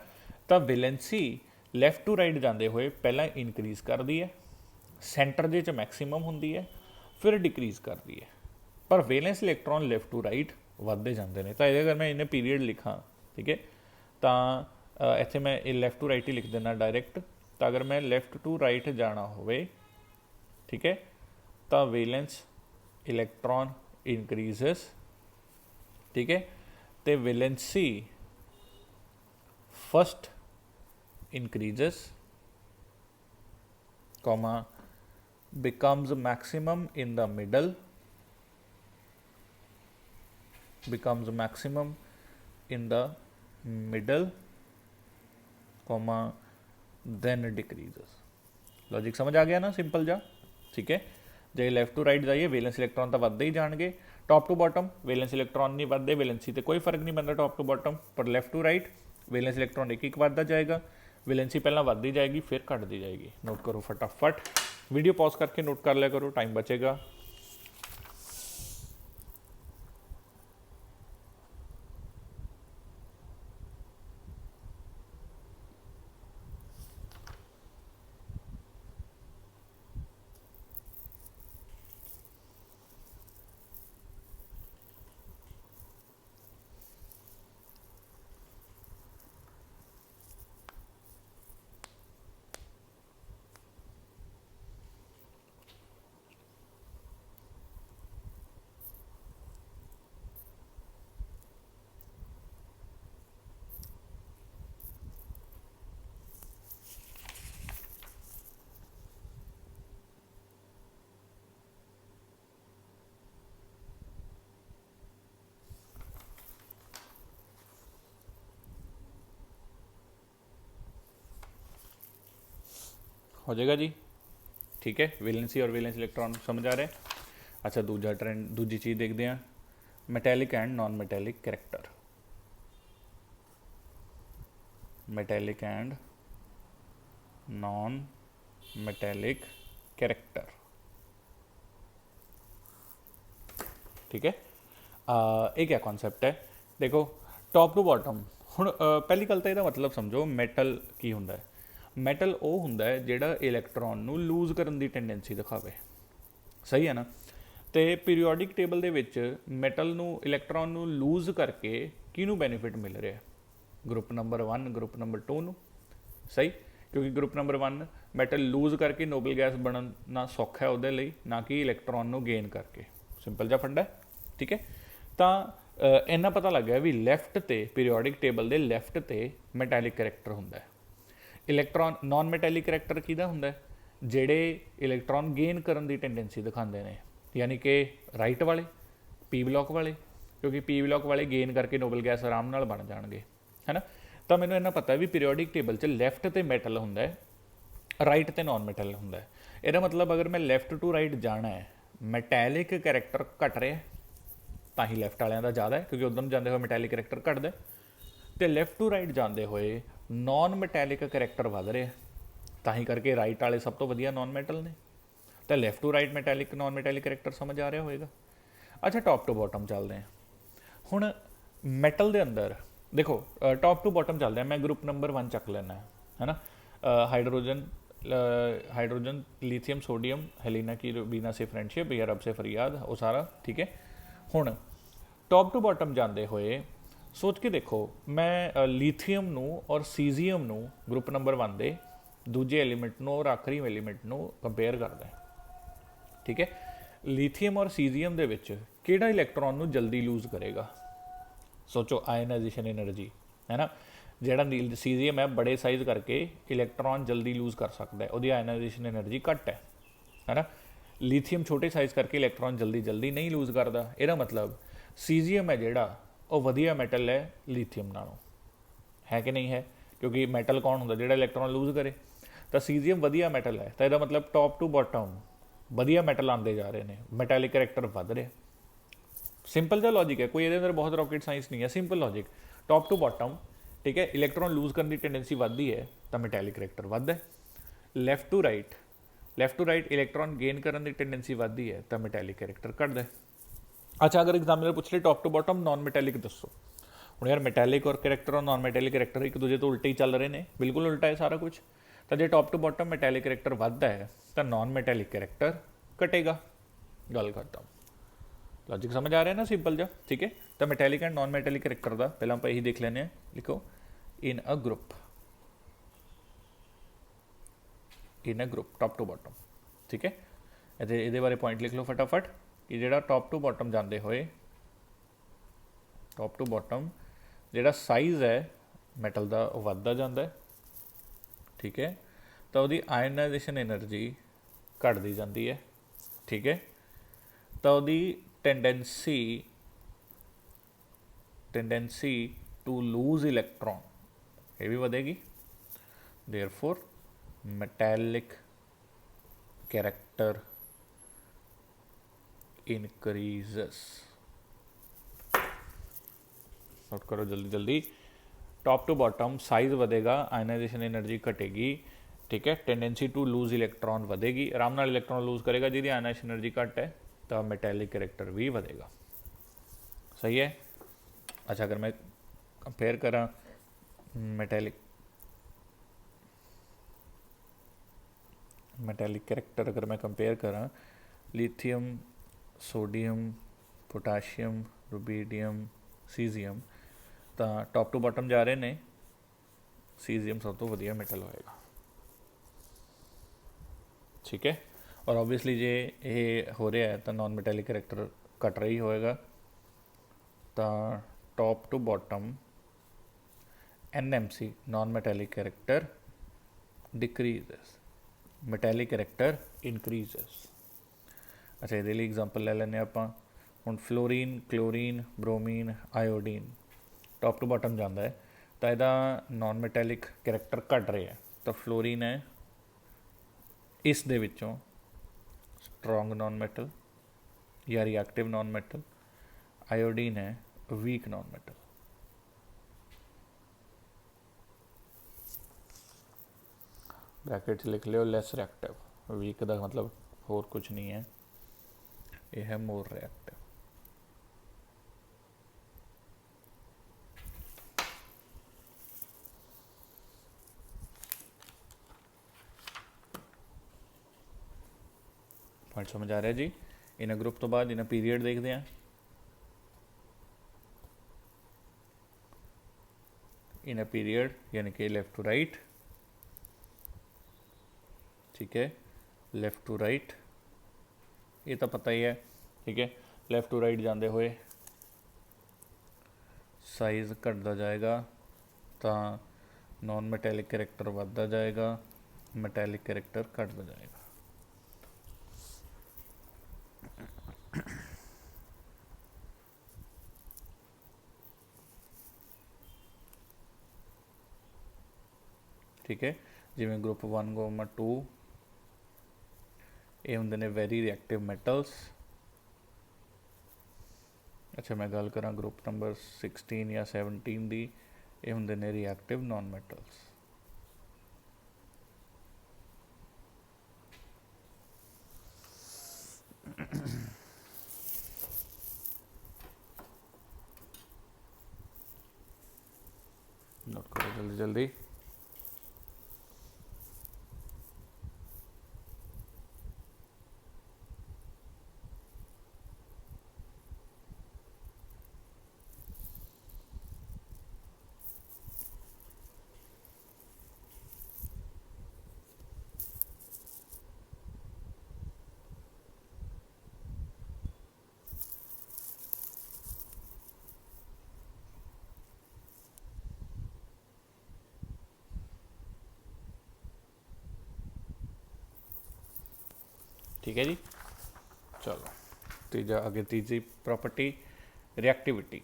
तो वैलेंसी लैफ्ट टू राइट जाते हुए पहला इनक्रीज करती है, सेंटर जे च मैक्सीमम होंगी है, फिर डिक्रीज करती है। पर valence electron left to right वधदे जाते हैं। तो ये अगर मैं इन्हें पीरीयड लिखा, ठीक है, तो इत्थे मैं लैफ्ट टू राइट ही लिख देना डायरैक्ट। तो अगर मैं लैफ्ट टू राइट जाना होवे, ठीक है, तो वैलेंस इलैक्ट्रॉन इनक्रीजेस, ठीक है, तो valency first increases, comma becomes maximum in the middle, becomes maximum in the middle, comma then decreases। Logic समझ आ गया ना, सिंपल जा। ठीक है। जे लैफ्ट टू राइट जाइए वैलेंस इलैक्ट्रॉन तो वधदे ही जाएंगे, top to bottom valence electron नहीं वधदे, वैलेंसी तो कोई फर्क नहीं बनता टॉप टू बॉटम। पर left to right valence electron एक एक वधदा जाएगा, वैलेंसी पहला वधदी जाएगी फिर घटती जाएगी। नोट करो फटाफट, वीडियो पॉज करके नोट कर लिया करो, टाइम बचेगा। हो जाएगा जी। ठीक है, वैलेंसी और वैलेंस इलैक्ट्रॉन समझ आ रहे हैं। अच्छा, दूजा ट्रेंड, दूजी चीज़ देखते हैं, metallic and non metallic character. Metallic and non metallic character. ठीक है। ये क्या कॉन्सैप्ट है, देखो टॉप टू बॉटम। हुण पहली गल तो यदा मतलब समझो मैटल की हुंदा है। मैटल वो हुंदा है जिहड़ा इलैक्ट्रॉन नूं लूज करन दी टेंडेंसी दिखावे। सही है ना। तो पीरियोडिक टेबल दे विच मैटल नूं इलैक्ट्रॉन नूं लूज करके किहनूं बैनीफिट मिल रहा है, ग्रुप नंबर 1 ग्रुप नंबर 2 नूं। सही, क्योंकि ग्रुप नंबर 1 मैटल लूज करके नोबल गैस बनना सौखा है ਉਹਦੇ ਲਈ, ना कि इलैक्ट्रॉन ਨੂੰ गेन करके। सिंपल ਜਿਹਾ फंडा है, ठीक है। तो इन्ना पता लग गया भी लैफ्ट ते पीरियोडिक टेबल के लैफ्ट ते मैटैलिक करैक्टर होंदा है। इलैक्ट्रॉन नॉन मैटैलिक करैक्टर किहदा होंदा है, ਜਿਹੜੇ इलैक्ट्रॉन गेन करन दी टेंडेंसी दिखाते हैं, यानी कि राइट वाले पी ब्लॉक वाले, क्योंकि पी ब्लॉक वाले गेन करके नोबल गैस आराम नाल बन जाएंगे, है ना। तो मैंने इन्ना पता भी पीरियोडिक टेबल च लैफ्ट ते मैटल होंदा है, राइट ते नॉन मैटल होंदा है। ਇਹਦਾ मतलब अगर मैं लैफ्ट टू राइट जाना है, मैटैलिक करैक्टर घट रहा है, ਤਾਂ ਹੀ ਲੈਫਟ ਵਾਲਿਆਂ ਦਾ ਜ਼ਿਆਦਾ ਹੈ, ਕਿਉਂਕਿ ਉਧਰ ਨੂੰ ਜਾਂਦੇ ਹੋਏ ਮੈਟੈਲਿਕ ਕਰੈਕਟਰ ਘਟਦਾ, ਤੇ ਲੈਫਟ ਟੂ ਰਾਈਟ ਜਾਂਦੇ ਹੋਏ ਨॉन ਮੈਟੈਲਿਕ ਕਰੈਕਟਰ ਵਧ ਰਿਹਾ, ਤਾਂ ਹੀ ਕਰਕੇ ਰਾਈਟ ਵਾਲੇ ਸਭ ਤੋਂ ਵਧੀਆ ਨॉन ਮੈਟਲ ਨੇ। ਤਾਂ left to right metallic non metallic character ਸਮਝ ਆ ਰਿਹਾ ਹੋਏਗਾ। ਅੱਛਾ, ਟੌਪ ਟੂ ਬਾਟਮ ਚੱਲਦੇ ਹਾਂ ਹੁਣ। ਮੈਟਲ ਦੇ ਅੰਦਰ ਦੇਖੋ, ਟੌਪ ਟੂ ਬਾਟਮ ਚੱਲਦੇ ਹਾਂ। ਮੈਂ ਗਰੁੱਪ ਨੰਬਰ 1 ਚੱਕ ਲੈਣਾ ਹੈ ਨਾ। हाइड्रोजन लिथियम सोडियम हेलिना की बीना से फ्रेंडशिप या रब से फरियाद, वो सारा ठीक है। हुण टॉप टू बॉटम जाते हुए सोच के देखो, मैं लिथियम नू और सीजीयम नू ग्रुप नंबर 1 के दूजे एलीमेंट नू और आखिरी एलीमेंट नू कंपेयर करदा है, ठीक है। लिथियम और सीजीयम दे विच किहड़ा इलैक्ट्रॉन नू जल्दी लूज करेगा? सोचो, आयनाइजेशन एनर्जी है ना। ਜਿਹੜਾ ਨੀਲ सीजीएम है बड़े साइज करके इलैक्ट्रॉन जल्दी लूज कर सकता है, वो आयनाइजेशन एनर्जी घट है ना। लिथियम छोटे साइज करके इलैक्ट्रॉन जल्दी नहीं लूज करता। यदा मतलब सीजीएम है जोड़ा वो वधिया मैटल है लिथियम नालों, है कि नहीं है? क्योंकि मैटल कौन होंगे जो इलैक्ट्रॉन लूज करे, तो सीजीएम वधिया मैटल है। तो यदा मतलब टॉप टू बॉटम वधिया मैटल आते जा रहे हैं, मैटैलिक करैक्टर वध रहे। सिंपल जिहा लॉजिक है, कोई ये अंदर बहुत रॉकेट साइंस नहीं है, simple logic. Top to bottom ठीक है, इलैक्ट्रॉन लूज करने की टेंडेंसी बढ़ती है तो मैटैलिक करैक्टर बढ़ता है। Left to right electron gain करने की टेंडेंसी बढ़ती है तो मैटैलिक करैक्टर घटता है। अच्छा, अगर एग्जामिनर पूछ ले टॉप टू बॉटम नॉन मैटैलिक दसो, हूँ यार मैटैलिक और करैक्टर और नॉन मैटैलिक करैक्टर एक दूसरे तो उल्टे ही चल रहे हैं, बिल्कुल उल्टा है सारा कुछ। तो जो टॉप टू बॉटम मैटैलिक करैक्टर बढ़ता है तो नॉन मैटैलिक करैक्टर घटेगा, गल खत्म। लॉजिक समझ आ रहा है ना, सिंपल जा, ठीक है। तो metallic and non metallic character का पहले आप यही देख लेने, लिखो in a group top to bottom, ठीक है। ये बारे पॉइंट लिख लो फटाफट कि जो टॉप टू बॉटम जाते हुए टॉप टू बॉटम जो साइज़ है मैटल का वधदा जाता है, ठीक है। तो वो आयनाइजेशन एनर्जी घटती जाती है, ठीक है। तो वो टेंडेंसी टू लूज इलैक्ट्रॉन ये भी बढ़ेगी। Therefore metallic character increases. Note करो जल्दी, टॉप टू बॉटम साइज बढ़ेगा, आयनाइजेशन एनर्जी घटेगी, ठीक है। टेंडेंसी टू लूज इलैक्ट्रॉन बढ़ेगी, आराम नाल इलैक्ट्रॉन लूज करेगा जिहदी आयनाइजेशन एनर्जी घट है, तो मैटैलिक कैरेक्टर भी बढ़ेगा, सही है। अच्छा, अगर मैं कंपेयर करा मैटैलिक कैरेक्टर अगर मैं कंपेयर करा lithium sodium potassium rubidium caesium, तो टॉप टू बॉटम जा रहे हैं, सीजीएम सब तो वधिया मैटल होएगा, ठीक है। और ऑब्वियसली जे ये हो रहा है तो नॉन मैटैलिक करैक्टर घट रही होएगा, तो top to bottom NMC non metallic character decreases, metallic character increases. अच्छा, ये एग्जाम्पल ले लें आप हूँ, fluorine chlorine bromine iodine top to bottom जाता है, तो यदा नॉन मैटैलिक करैक्टर घट रहा है। तो फ्लोरीन है इस दे विचों स्ट्रोंग नॉन मैटल या रिएक्टिव नॉन मैटल, आयोडीन है वीक नॉन मैटल। ब्रैकेट लिख लियो लैस रिएक्टिव, वीक का मतलब होर कुछ नहीं है, यह है मोर रिएक्टिव। पॉइंट समझ आ रहा है जी। इन्हें ग्रुप तो बाद इन्हें पीरियड देखते हैं। इन्हें पीरियड यानी कि लेफ्ट टू राइट ठीक है, लैफ्ट टू राइट ये तो पता ही है, ठीक है। लैफ्ट टू राइट जाते हुए साइज़ घटता जाएगा तो नॉन मैटैलिक करैक्टर बढ़ता जाएगा, मैटैलिक करैक्टर घटता जाएगा। ठीक है, जिमें ग्रुप 1,2 ये होंगे ने वैरी रिएक्टिव मैटल्स। अच्छा मैं गल करा ग्रुप नंबर 16 या 17 की, ये होंगे ने रिएक्टिव नॉन मैटल्स। नोट करो जल्दी जल्दी। ठीक है जी, चलो तीजा आगे तीजी प्रॉपर्टी रिएक्टिविटी।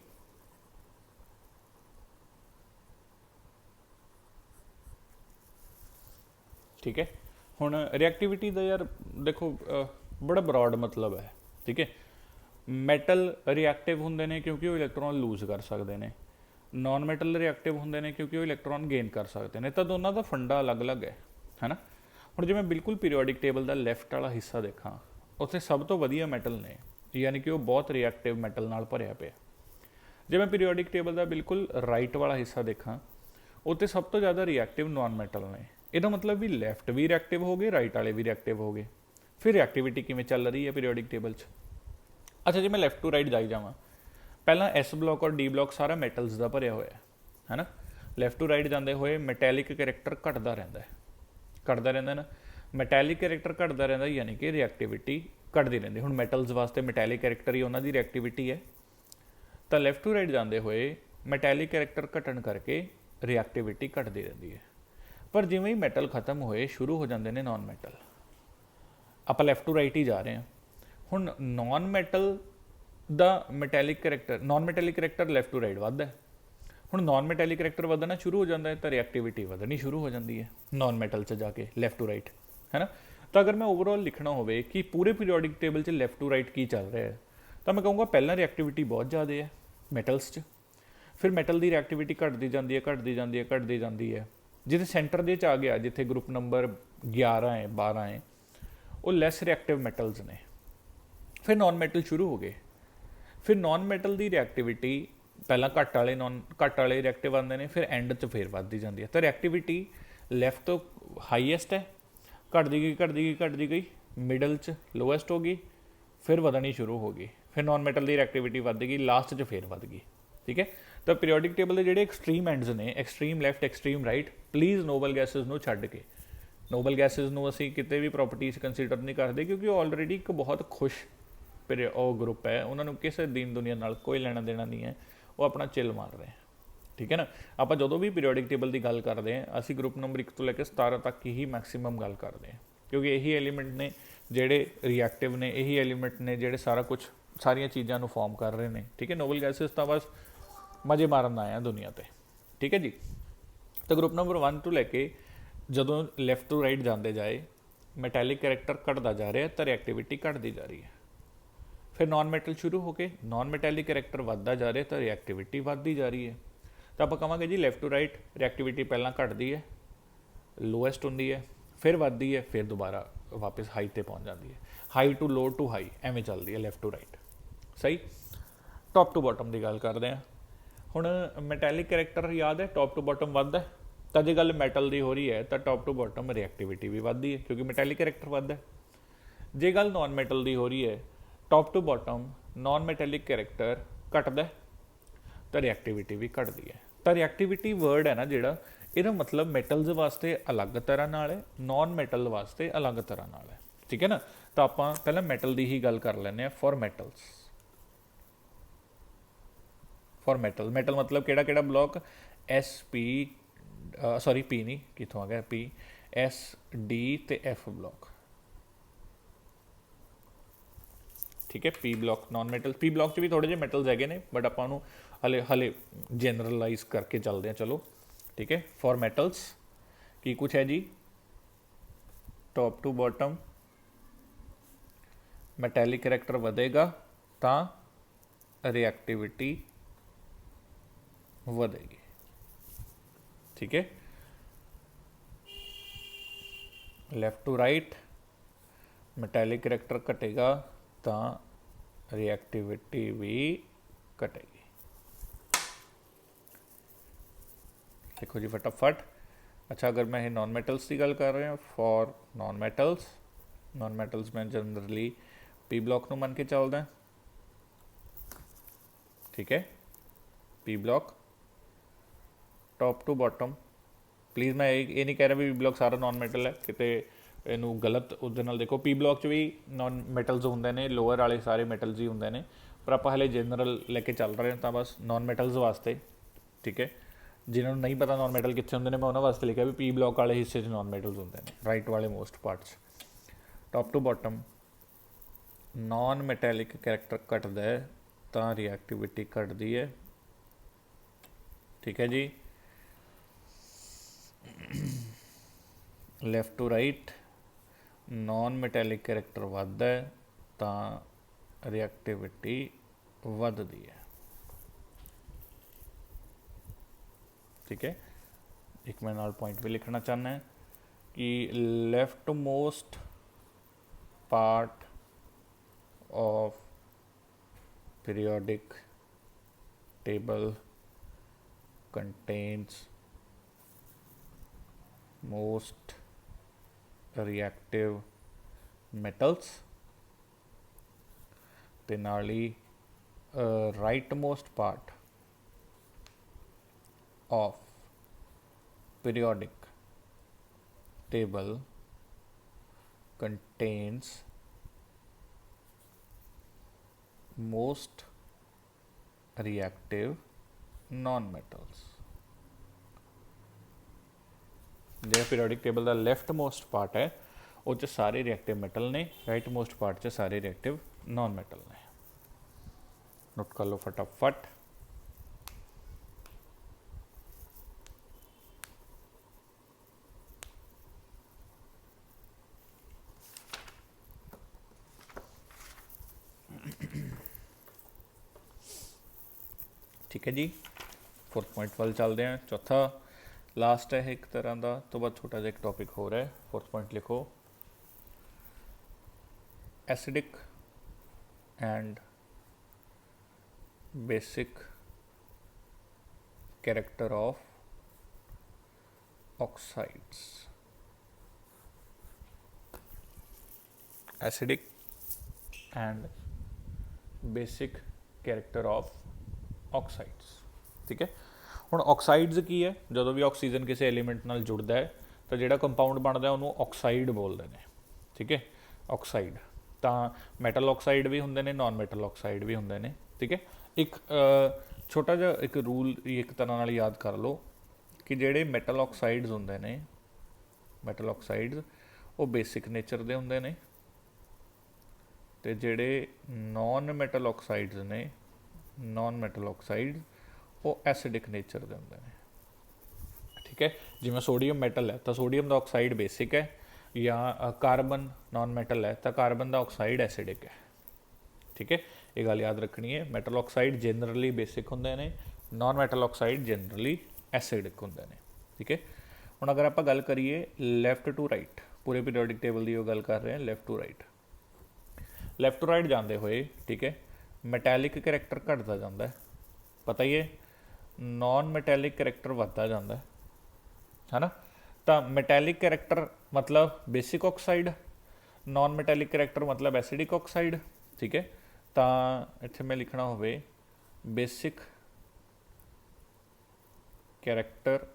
ठीक है, हुण रिएक्टिविटी का यार देखो बड़ा ब्रॉड मतलब है। ठीक है, मैटल रिएक्टिव होंगे ने क्योंकि वो इलैक्ट्रॉन लूज कर सकते हैं, नॉन मैटल रिएक्टिव होंगे ने क्योंकि वो इलैक्ट्रॉन गेन कर सकते हैं। तो दोनों का फंडा अलग अलग है ना। हुण जे मैं बिल्कुल पीरियोडिक टेबल का लैफ्ट वाला हिस्सा देखा, उत्थे सब तो वधिया मैटल ने, यानी कि वो बहुत रिएक्टिव मैटल नाल भरिया पिया। जे मैं पीरियोडिक टेबल का बिल्कुल राइट वाला हिस्सा देखा, उत्थे सब तो ज़्यादा रिएक्टिव नॉन मैटल ने। ਇਹਦਾ मतलब भी लैफ्ट भी रिएक्टिव हो गए, राइट वाले भी रिएक्टिव हो गए। फिर रिएक्टिविटी किमें चल रही है पीरियोडिक टेबल च। अच्छा जी मैं लैफ्ट टू राइट जाई जावां, पहला एस ब्लॉक और डी ब्लॉक सारा मैटल्स का भरिया होया है ना। लैफ्ट टू राइट जाते हुए मैटैलिक करैक्टर घटता रहता है ना। मैटैलिक करैक्टर घटता रहता यानी कि रिएक्टिविटी घटती रहती। हुण मैटल्स वास्ते मैटैलिक करैक्टर ही उन्होंने रिएक्टिविटी है। तो लैफ्ट टू राइट जाते हुए मैटैलिक करैक्टर घटन करके रिएक्टिविटी घटती रहती है। पर जिवें ही मैटल खत्म होए शुरू हो जाते हैं नॉन मैटल। आप लैफ्ट टू राइट ही जा रहे हैं। हुण नॉन मैटल दा metallic character, non metallic character left to right वधदा है। हुण नॉन मैटैलिक करैक्टर वधना शुरू हो जाता है तो रिएक्टिविटी वधनी शुरू हो जाती है नॉन मैटल च जाके लैफ्ट टू राइट, है ना। तो अगर मैं ओवरऑल लिखना हो कि पूरे पीरियोडिक टेबल च लैफ्ट टू राइट की चल रहा है, तो मैं कहूँगा पहला रिएक्टिविटी बहुत ज़्यादा है मैटल्स च, फिर मैटल की रिएक्टिविटी घटती जाती है घटती जाती है घटती जाती है। जिथे सेंटर दे आ गया, जिथे ग्रुप नंबर 11 है 12 है, वो लैस रिएक्टिव मैटल्स ने। फिर नॉन मैटल शुरू हो गए। फिर नॉन मैटल की रिएक्टिविटी पहला घट वाले रिएक्टिव आते हैं, फिर एंड च फिर बढ़ती जाती है। तो रिएक्टिविटी लैफ्ट तो हाईएस्ट है, घटती गई घटती गई घटती गई, मिडल च लोएस्ट हो गई, फिर बढ़नी शुरू हो गई, फिर नॉन मैटल की रिएक्टिविटी बढ़ गई, लास्ट च फिर बढ़ गई। ठीक है, तो पीरियोडिक टेबल के जोड़े एक्सट्रीम एंड्स ने, extreme left extreme right, please noble gases को छड्ड के, नोबल गैसेज को असीं किते भी प्रॉपर्टीज़ कंसीडर नहीं करते क्योंकि ऑलरेडी एक बहुत खुश ग्रुप है, उन्होंने किसी दीन दुनिया नाल कोई लेना देना नहीं है, वो अपना चिल मार रहे हैं। ठीक है ना। आप जो भी पीरियोडिक टेबल की गल करते हैं, असी ग्रुप नंबर 1 तो लैके 17 तक ही मैक्सीमम गल करते हैं, क्योंकि यही एलीमेंट ने जोड़े रिएक्टिव ने, यही एलीमेंट ने जोड़े सारा कुछ सारिया चीज़ों फॉर्म कर रहे हैं। ठीक है, नोबल गैसेज तो बस मजे मारन आए दुनिया पर। ठीक है जी। तो ग्रुप नंबर 1 टू लैके जो लैफ्ट टू राइट जाते जाए मैटैलिक करैक्टर घटता जा रहा है तो रिएक्टिविटी घटती जा रही है। फिर नॉन मैटल शुरू हो के नॉन मैटैलिक करैक्टर बढ़ता जा रहा है तो रिएक्टिविटी बढ़ती जा रही है। तो आप कहेंगे जी लैफ्ट टू राइट रिएक्टिविटी पहला घटती है, लोएस्ट होंगी है, फिर बढ़ती है, फिर दोबारा वापस हाई पर पहुँच जाती है, हाई टू हाई एवें चलती है लैफ्ट टू राइट। सही। टॉप टू बॉटम की गल करते हैं। हुण मैटैलिक करैक्टर याद है टॉप टू बॉटम बढ़ता है, तो जो गल मैटल की हो रही है तो टॉप टू बॉटम रिएक्टिविटी भी बढ़ती है क्योंकि मैटैलिक करैक्टर बढ़ता है। जे गल नॉन मैटल की हो रही है top to bottom non metallic character घटता है तो रिएक्टिविटी भी घटती है। तो रिएक्टिविटी वर्ड है ना जिहड़ा, ਇਹਦਾ ਮਤਲਬ ਮੈਟਲਸ ਵਾਸਤੇ ਅਲੱਗ ਤਰ੍ਹਾਂ ਨਾਲ ਹੈ, ਨੌਨ ਮੈਟਲ ਵਾਸਤੇ ਅਲੱਗ ਤਰ੍ਹਾਂ ਨਾਲ ਹੈ। ਠੀਕ ਹੈ ਨਾ। ਤਾਂ ਆਪਾਂ ਪਹਿਲਾਂ ਮੈਟਲ ਦੀ ਹੀ ਗੱਲ ਕਰ ਲੈਂਦੇ ਹਾਂ। For metals, for metal, metal ਮਤਲਬ ਕਿਹੜਾ ਕਿਹੜਾ ਬਲੋਕ, ਐਸ ਪੀ, ਸੌਰੀ ਪੀ ਨਹੀਂ, ਕਿੱਥੋਂ ਆ ਗਿਆ ਪੀ, ਐਸ ਡੀ ਤੇ ਐਫ ਬਲੋਕ। ठीक है। P block non metal, P block च भी थोड़े ਜਿਹੇ मैटल्स हैगे ने, बट ਆਪਾਂ ਨੂੰ हले हले जनरलाइज करके चलते हैं। चलो ठीक है। फॉर मैटल्स की कुछ है जी, टॉप टू बॉटम मैटैलिक करैक्टर ਵਧੇਗਾ ਤਾਂ रिएक्टिविटी ਵਧੇਗੀ। ठीक है। लैफ्ट टू राइट मैटैलिक करैक्टर घटेगा ਤਾਂ रिएक्टिविटी भी घटेगी। देखो जी फटाफट। अच्छा, अगर मैं नॉन मैटल्स की गल कर रहे हैं, for non metals, non metals में जनरली पी ब्लॉक ਨੂੰ ਮੰਨ ਕੇ ਚੱਲਦਾ। ठीक है। P block top to bottom. Please मैं ये नहीं कह रहा भी पी ब्लॉक सारा नॉन मैटल है, किते ਇਹਨੂੰ ਗਲਤ ਉਹਦੇ ਨਾਲ ਦੇਖੋ। ਪੀ ਬਲੋਕ 'ਚ ਵੀ ਨੋਨ ਮੈਟਲਸ ਹੁੰਦੇ ਨੇ, ਲੋਅਰ ਵਾਲੇ ਸਾਰੇ ਮੈਟਲਸ ਹੀ ਹੁੰਦੇ ਨੇ, ਪਰ ਆਪਾਂ ਹਲੇ ਜਨਰਲ ਲੈ ਕੇ ਚੱਲ ਰਹੇ ਹਾਂ ਤਾਂ ਬਸ ਨੋਨ ਮੈਟਲਸ ਵਾਸਤੇ। ਠੀਕ ਹੈ। ਜਿਨ੍ਹਾਂ ਨੂੰ ਨਹੀਂ ਪਤਾ ਨੋਨ ਮੈਟਲ ਕਿੱਥੇ ਹੁੰਦੇ ਨੇ, ਮੈਂ ਉਹਨਾਂ ਵਾਸਤੇ ਲਿਖਿਆ ਵੀ ਪੀ ਬਲੋਕ ਵਾਲੇ ਹਿੱਸੇ 'ਚ ਨੋਨ ਮੈਟਲਸ ਹੁੰਦੇ ਨੇ, ਰਾਈਟ ਵਾਲੇ most parts. Top to bottom non metallic character ਘਟਦਾ ਹੈ ਤਾਂ ਰਿਐਕਟਿਵਿਟੀ ਘਟਦੀ ਹੈ। ਠੀਕ ਹੈ ਜੀ। Left to right non metallic character ਵੱਧਦਾ ਹੈ ਤਾਂ ਰਿਐਕਟਿਵਿਟੀ ਵੱਧਦੀ ਹੈ। ठीक है। एक मैं नाल पॉइंट भी लिखना चाहना है कि left most part of periodic table contains most reactive metals ते नाल ही right most part of periodic table contains most reactive non metals. जो पीरियोडिक टेबल का लैफ्ट मोस्ट पार्ट है वो च सारे रिएक्टिव मैटल ने, राइट मोस्ट पार्ट च सारे रिएक्टिव नॉन मैटल ने। नोट कर लो फटाफट। ठीक है जी। फोर्थ पॉइंट वाल चलते हैं। चौथा लास्ट है एक तरह का, तो बाद छोटा जिहा एक टॉपिक हो रहा है। फोर्थ पॉइंट लिखो, acidic and basic character of oxides. Acidic and basic character of oxides. ठीक है। ਹੁਣ ਆਕਸਾਈਡਸ ਕੀ ਹੈ, ਜਦੋਂ ਵੀ ਆਕਸੀਜਨ ਕਿਸੇ ਐਲੀਮੈਂਟ ਨਾਲ ਜੁੜਦਾ ਹੈ ਤਾਂ ਜਿਹੜਾ ਕੰਪਾਊਂਡ ਬਣਦਾ ਉਹਨੂੰ ਆਕਸਾਈਡ ਬੋਲਦੇ ਨੇ। ਠੀਕ ਹੈ। ਆਕਸਾਈਡ ਤਾਂ ਮੈਟਲ ਆਕਸਾਈਡ ਵੀ ਹੁੰਦੇ ਨੇ, ਨਾਨ ਮੈਟਲ ਆਕਸਾਈਡ ਵੀ ਹੁੰਦੇ ਨੇ। ਠੀਕ ਹੈ। ਇੱਕ ਛੋਟਾ ਜਿਹਾ ਇੱਕ ਰੂਲ ਇੱਕ ਤਰ੍ਹਾਂ ਨਾਲ ਯਾਦ ਕਰ ਲਓ ਕਿ ਜਿਹੜੇ ਮੈਟਲ ਆਕਸਾਈਡਸ ਹੁੰਦੇ ਨੇ, ਮੈਟਲ ਆਕਸਾਈਡਸ ਉਹ ਬੇਸਿਕ ਨੇਚਰ ਦੇ ਹੁੰਦੇ ਨੇ, ਅਤੇ ਜਿਹੜੇ ਨੋਨ ਮੈਟਲ ਆਕਸਾਈਡਸ ਨੇ, ਨੋਨ ਮੈਟਲ ਆਕਸਾਈਡ ਉਹ ਐਸਿਡਿਕ ਨੇਚਰ ਦੇ ਹੁੰਦੇ ਨੇ। ਠੀਕ ਹੈ। ਜਿਵੇਂ ਸੋਡੀਅਮ ਮੈਟਲ ਹੈ ਤਾਂ ਸੋਡੀਅਮ ਦਾ ਆਕਸਾਈਡ ਬੇਸਿਕ ਹੈ, ਜਾਂ ਕਾਰਬਨ ਨੋਨ ਮੈਟਲ ਹੈ ਤਾਂ ਕਾਰਬਨ ਦਾ ਆਕਸਾਈਡ ਐਸਿਡਿਕ ਹੈ। ਠੀਕ ਹੈ। ਇਹ ਗੱਲ ਯਾਦ ਰੱਖਣੀ ਹੈ। ਮੈਟਲ ਆਕਸਾਈਡ ਜਨਰਲੀ ਬੇਸਿਕ ਹੁੰਦੇ ਨੇ, non metal oxide generally acidic ਹੁੰਦੇ ਨੇ। ਠੀਕ ਹੈ। ਹੁਣ ਅਗਰ ਆਪਾਂ ਗੱਲ ਕਰੀਏ ਲੈਫਟ ਟੂ ਰਾਈਟ, ਪੂਰੇ ਪੀਰੀਓਡਿਕ ਟੇਬਲ ਦੀ ਉਹ ਗੱਲ ਕਰ ਰਹੇ ਹਾਂ, left to right. Left to right ਜਾਂਦੇ ਹੋਏ, ਠੀਕ ਹੈ, ਮੈਟੈਲਿਕ ਕਰੈਕਟਰ ਘਟਦਾ ਜਾਂਦਾ, ਪਤਾ ਹੀ ਹੈ। ਨੋਨ ਮੈਟੈਲਿਕ ਕਰੈਕਟਰ ਵੱਧਦਾ ਜਾਂਦਾ ਹੈ ਨਾ। ਤਾਂ ਮੈਟੈਲਿਕ ਕਰੈਕਟਰ मतलब basic oxide, non metallic character मतलब एसिडिक ऑक्साइड। ठीक है। तो इत्थे मैं लिखना होवे basic character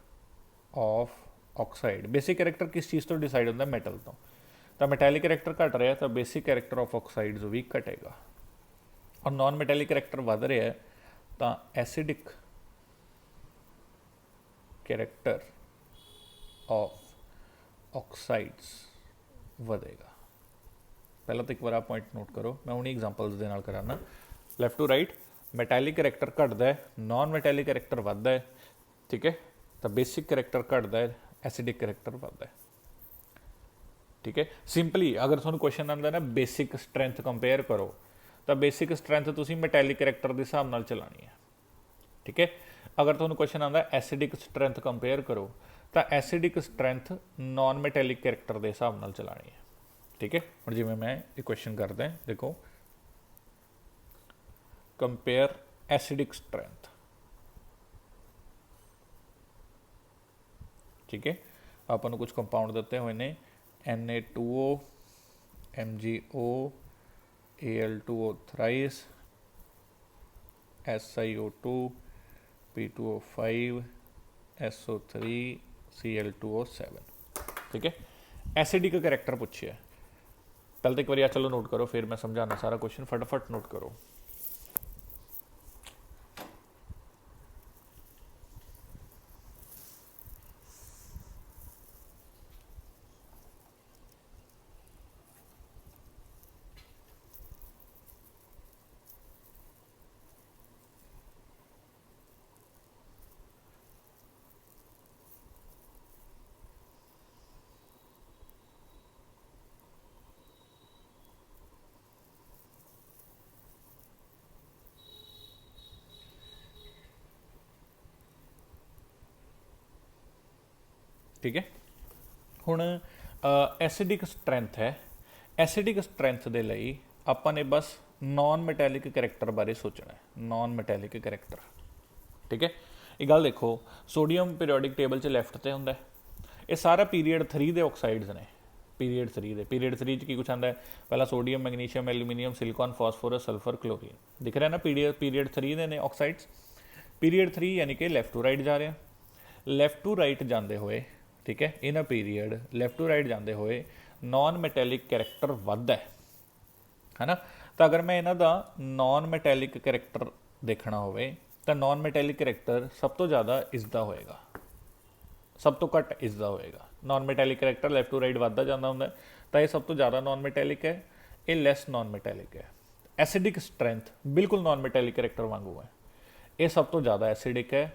of oxide, basic character किस चीज़ तो डिसाइड होता है, मैटल तो मैटैलिक करैक्टर घट रहा है तो बेसिक करैक्टर ऑफ ऑक्साइड्स भी घटेगा, और नॉन मैटैलिक करैक्टर वध रहा है तो एसिडिक करैक्टर ऑफ ऑक्साइड्स ਵਧੇਗਾ। पहला तो एक बार आप पॉइंट नोट करो, मैं उन्हीं एग्जांपल्स दे नाल कराना। लैफ्ट टू राइट मैटैलिक करैक्टर घटदा है, नॉन मैटैलिक करैक्टर वधदा है, ठीक है, तो बेसिक करैक्टर घटदा है, एसिडिक करैक्टर वधदा है, ठीक है। सिंपली अगर तुहानूं क्वेश्चन आंदा ना बेसिक स्ट्रेंथ कंपेयर करो तो बेसिक स्ट्रेंथ तुसीं मैटैलिक करैक्टर के हिसाब नाल चलानी है, ठीक है। अगर तुहानूं क्वेश्चन आंदा एसिडिक स्ट्रेंथ कंपेयर करो तो acidic strength non metallic character के हिसाब नाल चलानी है, ठीक है। हुण जिवें मैं एक क्वेश्चन करदा, देखो कंपेयर एसिडिक स्ट्रेंथ, ठीक है। आपां नूं कुछ कंपाउंड दिते हुए ने Na2O, MgO, Al2O thrice, SiO2, P2O5, SO3, Cl2O7, ठीक है। एसिडिक करैक्टर पूछे है, पहले तो एक बार चलो नोट करो, फिर मैं समझाना सारा क्वेश्चन, फटाफट नोट करो। ठीक है, हुण एसिडिक स्ट्रेंथ है, एसिडिक स्ट्रेंथ के लिए आपने बस नॉन मैटैलिक करैक्टर बारे सोचना है, नॉन मैटैलिक करैक्टर, ठीक है। ये गल देखो सोडियम पीरियोडिक टेबल च लैफ्ट ते हुंदा है, ये सारा पीरीयड 3 के ऑक्साइड्स ने, पीरीयड 3 के, पीरीयड 3 च की कुछ आंदा है, पहला sodium magnesium aluminium silicon phosphorus sulphur chlorine, दिख रहा है ना, पीरीयड 3 के ने ऑक्साइड्स, पीरीयड 3 यानी कि लैफ्ट टू राइट जा रहे हैं, लैफ्ट टू राइट जाते हुए, ठीक है, इन्ह पीरीयड लैफ्ट टू राइट जाते हुए नॉन मैटैलिक करैक्टर वधदा है ना। तो अगर मैं इन्हां दा नॉन मैटैलिक करैक्टर देखना होवे तो नॉन मैटैलिक करैक्टर सब तो ज़्यादा इसका होएगा, सब तो घट इसका होएगा। Non metallic character left to right वधदा जांदा हुंदा तो ये सब तो ज़्यादा नॉन मैटैलिक है, ये लैस नॉन मैटैलिक है। एसिडिक स्ट्रेंथ बिल्कुल नॉन मैटैलिक करैक्टर वांगू है, ये सब तो ज़्यादा एसिडिक है,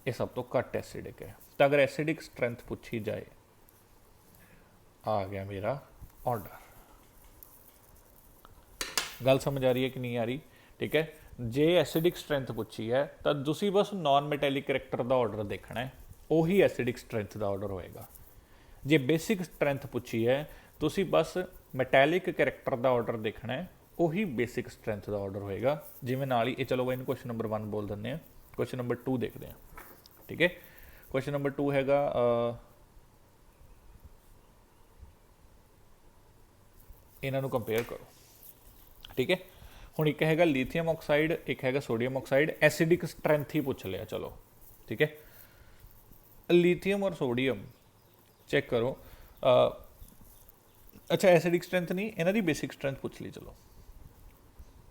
ये सब तो घट एसिडिक है। तो अगर एसिडिक स्ट्रेंथ पूछी जाए, आ गया मेरा ऑर्डर, गल समझ आ रही है कि नहीं आ रही, ठीक है। जे एसिडिक स्ट्रेंथ पूछी है तो तुसी बस नॉन मैटैलिक करैक्टर का ऑर्डर देखना है, वही एसिडिक स्ट्रेंथ का ऑर्डर होएगा। जे बेसिक स्ट्रेंथ पूछी है तुसी बस मैटैलिक करैक्टर का ऑर्डर देखना है, वही बेसिक स्ट्रेंथ का ऑर्डर होएगा। जिवें नाल ही चलो इन क्वेश्चन नंबर 1 बोल दें, क्वेश्चन नंबर 2 देखते हैं, ठीक है। क्वेश्चन नंबर 2 हैगा इन्हों कंपेयर करो, ठीक है। हुण एक हैगा लीथियम ऑक्साइड, एक हैगा सोडियम ऑक्साइड, एसिडिक स्ट्रेंथ ही पूछ लिया, चलो ठीक है। लीथियम और सोडियम चेक करो, अच्छा एसिडिक स्ट्रेंथ नहीं, इन्हों की बेसिक स्ट्रेंथ पूछ ली, चलो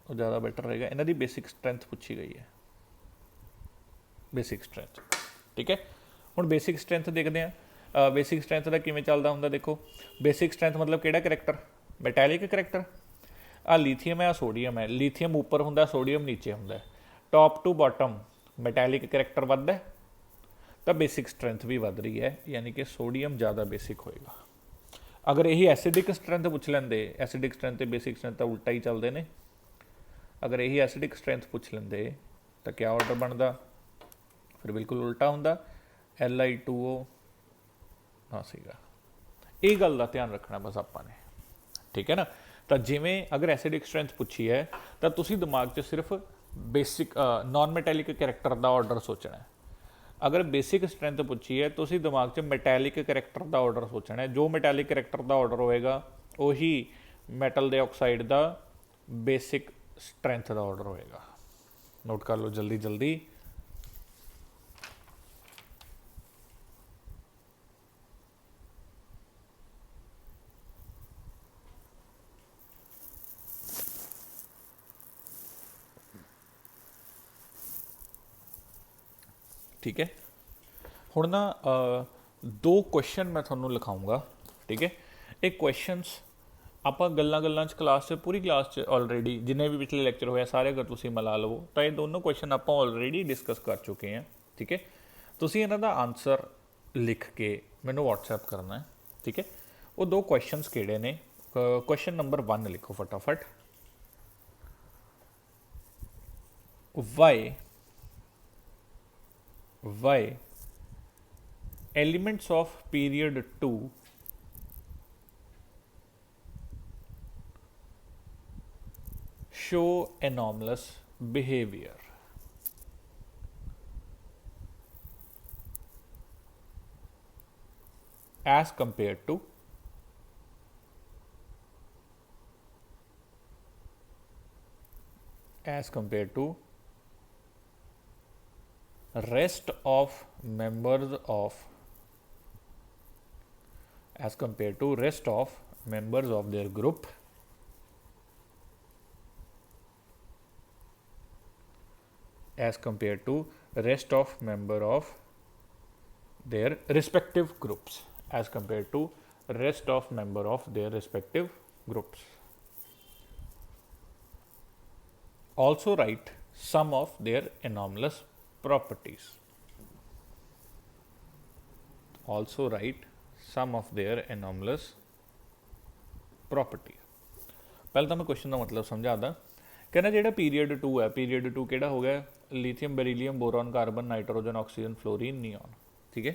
वो ज़्यादा बेटर रहेगा। इन्हों की बेसिक स्ट्रेंथ पूछी गई है, बेसिक स्ट्रेंथ, ठीक है। हुण बेसिक स्ट्रेंथ देखते हैं, बेसिक स्ट्रेंथ का किवें चलदा हुंदा, देखो बेसिक स्ट्रेंथ मतलब किहड़ा करैक्टर, मैटैलिक करैक्टर। आ लीथियम है, आ सोडियम है, लीथियम ऊपर हुंदा, सोडियम नीचे हुंदा, टॉप टू बॉटम मैटैलिक करैक्टर वधदा है तो बेसिक स्ट्रेंथ भी वध रही है, यानी कि सोडियम ज़्यादा बेसिक होएगा। अगर यही एसिडिक स्ट्रेंथ पूछ लेंदे, एसिडिक स्ट्रेंथ ते बेसिक स्ट्रेंथ तो उल्टा ही चलते हैं, अगर यही एसिडिक स्ट्रेंथ पूछ लेंदे तो क्या ऑर्डर बनता, फिर बिल्कुल उल्टा हुंदा, Li2O ना सीगा। ये गल का ध्यान रखना बस आपां ने, ठीक है ना। तो जिमें अगर एसिडिक स्ट्रेंथ पूछी है तो तुसी दिमाग च सिर्फ बेसिक नॉन मैटैलिक करैक्टर का ऑर्डर सोचना है। अगर बेसिक स्ट्रेंथ पूछी है तो दिमाग च मैटैलिक करैक्टर का ऑर्डर सोचना है, जो मैटैलिक करैक्टर का ऑर्डर होएगा वही मैटल दे ऑक्साइड का बेसिक स्ट्रेंथ का ऑर्डर होएगा। नोट कर लो जल्दी जल्दी। ठीक है। ਹੁਣ ਨਾ दो क्वेश्चन मैं ਤੁਹਾਨੂੰ ਲਿਖਾਉਂਗਾ, ठीक है। ਇਹ क्वेश्चनस ਆਪਾਂ ਗੱਲਾਂ 'ਚ ਕਲਾਸ 'ਚ ਪੂਰੀ ਕਲਾਸ 'ਚ ਆਲਰੇਡੀ ਜਿੰਨੇ ਵੀ ਪਿਛਲੇ ਲੈਕਚਰ ਹੋਇਆ ਸਾਰੇ ਅਗਰ ਤੁਸੀਂ ਮਿਲਾ ਲਵੋ ਤਾਂ ਇਹ ਦੋਨੋਂ ਕੁਐਸਚਨ ਆਪਾਂ ਆਲਰੇਡੀ ਡਿਸਕਸ ਕਰ ਚੁੱਕੇ ਹਾਂ, ਠੀਕ ਹੈ। ਤੁਸੀਂ ਇਹਨਾਂ ਦਾ ਆਨਸਰ ਲਿਖ ਕੇ ਮੈਨੂੰ WhatsApp ਕਰਨਾ ਹੈ, ਠੀਕ ਹੈ। ਉਹ ਦੋ ਕੁਐਸਚਨਸ ਕਿਹੜੇ ਨੇ? क्वेश्चन नंबर 1 लिखो फटाफट। why elements of period 2 show anomalous behavior? as compared to rest of members of their group, as compared to rest of member of their respective groups, as compared to rest of member of their respective groups. Also write some of their anomalous properties. Also write some of their anomalous properties. पहले तो मैं question का मतलब समझा दा। कहना जेड़ा period 2 है, पीरीयड 2 केड़ा हो गया? Lithium, beryllium, boron, carbon, nitrogen, oxygen, fluorine, neon, ठीक है।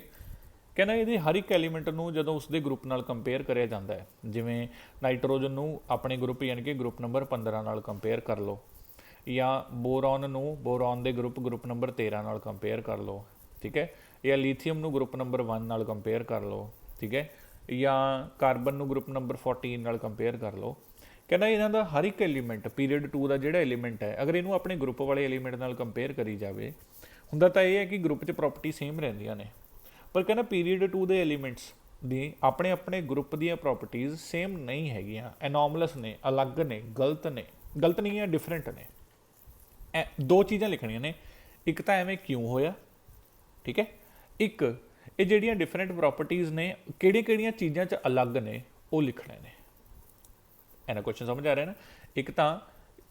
कहना ये हर एक एलीमेंट ਨੂੰ ਜਦੋਂ ਉਸਦੇ ਗਰੁੱਪ ਨਾਲ ਕੰਪੇਅਰ ਕਰਿਆ ਜਾਂਦਾ ਹੈ, ਜਿਵੇਂ ਨਾਈਟ੍ਰੋਜਨ ਨੂੰ ਆਪਣੇ ਗਰੁੱਪ ਯਾਨੀ ਕਿ ਗਰੁੱਪ ਨੰਬਰ 15 ਨਾਲ ਕੰਪੇਅਰ ਕਰ ਲਓ, ਜਾਂ ਬੋਰੋਨ ਨੂੰ ਬੋਰੋਨ ਦੇ ਗਰੁੱਪ ਨੰਬਰ 13 ਨਾਲ ਕੰਪੇਅਰ ਕਰ ਲਓ, ਠੀਕ ਹੈ। ਜਾਂ ਲੀਥੀਅਮ ਨੂੰ ਗਰੁੱਪ ਨੰਬਰ 1 ਨਾਲ ਕੰਪੇਅਰ ਕਰ ਲਓ, ਠੀਕ ਹੈ। ਜਾਂ ਕਾਰਬਨ ਨੂੰ ਗਰੁੱਪ ਨੰਬਰ 14 ਨਾਲ ਕੰਪੇਅਰ ਕਰ ਲਓ। ਕਹਿੰਦਾ ਇਹਨਾਂ ਦਾ ਹਰ ਇੱਕ ਐਲੀਮੈਂਟ ਪੀਰੀਅਡ 2 ਦਾ ਜਿਹੜਾ ਐਲੀਮੈਂਟ ਹੈ, ਅਗਰ ਇਹਨੂੰ ਆਪਣੇ ਗਰੁੱਪ ਵਾਲੇ ਐਲੀਮੈਂਟ ਨਾਲ ਕੰਪੇਅਰ ਕਰੀ ਜਾਵੇ, ਹੁੰਦਾ ਤਾਂ ਇਹ ਹੈ ਕਿ ਗਰੁੱਪ 'ਚ ਪ੍ਰੋਪਰਟੀ ਸੇਮ ਰਹਿੰਦੀਆਂ ਨੇ, ਪਰ ਕਹਿੰਦਾ ਪੀਰੀਅਡ 2 ਦੇ ਐਲੀਮੈਂਟਸ ਦੀ ਆਪਣੇ ਆਪਣੇ ਗਰੁੱਪ ਦੀਆਂ ਪ੍ਰੋਪਰਟੀਜ਼ ਸੇਮ ਨਹੀਂ ਹੈਗੀਆਂ, ਐਨੋਮਲਸ ਨੇ, ਅਲੱਗ ਨੇ, ਗਲਤ ਨਹੀਂ ਹੈ, ਡਿਫਰੈਂਟ ਨੇ। ਦੋ ਚੀਜ਼ਾਂ ਲਿਖਣੀਆਂ ਨੇ, ਇੱਕ ਤਾਂ ਐਵੇਂ ਕਿਉਂ ਹੋਇਆ, ਠੀਕ ਹੈ। ਇੱਕ ਇਹ ਜਿਹੜੀਆਂ ਡਿਫਰੈਂਟ ਪ੍ਰੋਪਰਟੀਜ਼ ਨੇ ਕਿਹੜੀਆਂ ਚੀਜ਼ਾਂ 'ਚ ਅਲੱਗ ਨੇ ਉਹ ਲਿਖਣੇ ਨੇ। ਇਹਨਾਂ ਕੁਐਸਚਨ ਸਮਝ ਆ ਰਿਹਾ ਨਾ? ਇੱਕ ਤਾਂ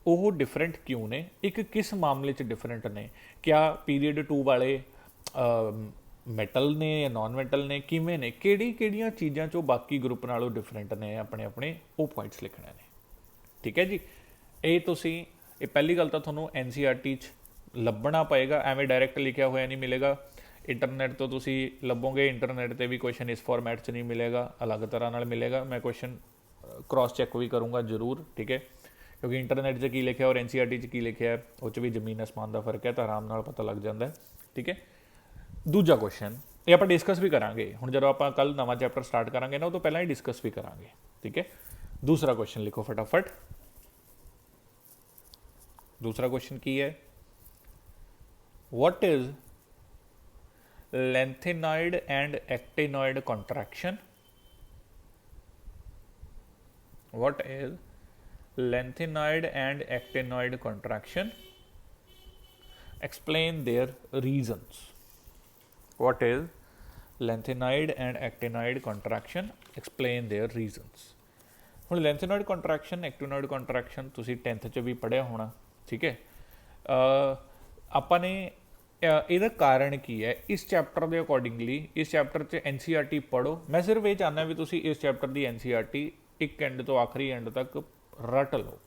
ਉਹ ਡਿਫਰੈਂਟ ਕਿਉਂ ਨੇ, ਇੱਕ ਕਿਸ ਮਾਮਲੇ 'ਚ ਡਿਫਰੈਂਟ ਨੇ, ਕਿਆ ਪੀਰੀਅਡ 2 ਵਾਲੇ ਮੈਟਲ ਨੇ ਜਾਂ ਨਾਨ ਮੈਟਲ ਨੇ, ਕਿਵੇਂ ਨੇ, ਕਿਹੜੀਆਂ ਚੀਜ਼ਾਂ 'ਚੋਂ ਬਾਕੀ ਗਰੁੱਪ ਨਾਲੋਂ ਡਿਫਰੈਂਟ ਨੇ, ਆਪਣੇ ਉਹ ਪੁਆਇੰਟਸ ਲਿਖਣੇ ਨੇ, ਠੀਕ ਹੈ ਜੀ। ਇਹ ਤੁਸੀਂ ਇਹ ਪਹਿਲੀ ਗੱਲ ਤਾਂ ਤੁਹਾਨੂੰ NCERT 'ਚ ਲੱਭਣਾ ਪਏਗਾ, ਐਵੇਂ ਡਾਇਰੈਕਟ ਲਿਖਿਆ ਹੋਇਆ ਨਹੀਂ ਮਿਲੇਗਾ। ਇੰਟਰਨੈਟ ਤੋਂ ਤੁਸੀਂ ਲੱਭੋਗੇ, ਇੰਟਰਨੈਟ 'ਤੇ ਵੀ ਕੁਐਸਚਨ ਇਸ ਫਾਰਮੈਟ 'ਚ ਨਹੀਂ ਮਿਲੇਗਾ, ਅਲੱਗ ਤਰ੍ਹਾਂ ਨਾਲ ਮਿਲੇਗਾ। ਮੈਂ ਕੁਐਸਚਨ ਕ੍ਰਾਸ ਚੈੱਕ ਵੀ ਕਰੂੰਗਾ ਜ਼ਰੂਰ, ਠੀਕ ਹੈ, ਕਿਉਂਕਿ ਇੰਟਰਨੈਟ 'ਚ ਕੀ ਲਿਖਿਆ ਔਰ NCERT 'ਚ ਕੀ ਲਿਖਿਆ ਉਹ 'ਚ ਵੀ ਜ਼ਮੀਨ ਅਸਮਾਨ ਦਾ ਫਰਕ ਹੈ, ਤਾਂ ਆਰਾਮ ਨਾਲ ਪਤਾ ਲੱਗ ਜਾਂਦਾ, ਠੀਕ ਹੈ। ਦੂਜਾ ਕੁਐਸਚਨ ਇਹ ਆਪਾਂ ਡਿਸਕਸ ਵੀ ਕਰਾਂਗੇ, ਹੁਣ ਜਦੋਂ ਆਪਾਂ ਕੱਲ੍ਹ ਨਵਾਂ ਚੈਪਟਰ ਸਟਾਰਟ ਕਰਾਂਗੇ ਨਾ, ਉਹ ਤੋਂ ਪਹਿਲਾਂ ਹੀ ਡਿਸਕਸ ਵੀ ਕਰਾਂਗੇ, ਠੀਕ ਹੈ। ਦੂਸਰਾ ਕੁਐਸਚਨ ਲਿਖੋ ਫਟਾਫਟ। दूसरा क्वेश्चन की है, what is lengthenoid and actinoid contraction? What is lengthenoid and actinoid contraction? Explain their reasons. What is lengthenoid and actinoid contraction? Explain their reasons. ਹੁਣ lengthenoid contraction, actinoid contraction ਤੁਸੀਂ 10th 'ਚ ਵੀ ਪੜ੍ਹਿਆ ਹੋਣਾ, ठीक है। ਆਪਾਂ ਨੇ ਇਹਦਾ ਕਾਰਨ ਕੀ ਹੈ ਇਸ ਚੈਪਟਰ ਦੇ ਅਕੋਰਡਿੰਗਲੀ, ਇਸ ਚੈਪਟਰ 'ਚ NCERT ਪੜ੍ਹੋ। ਮੈਂ ਸਿਰਫ ਇਹ ਚਾਹੁੰਦਾ ਵੀ ਤੁਸੀਂ ਇਸ ਚੈਪਟਰ ਦੀ NCERT ਇੱਕ ਐਂਡ ਤੋਂ ਆਖਰੀ ਐਂਡ ਤੱਕ ਰੱਟ ਲਓ।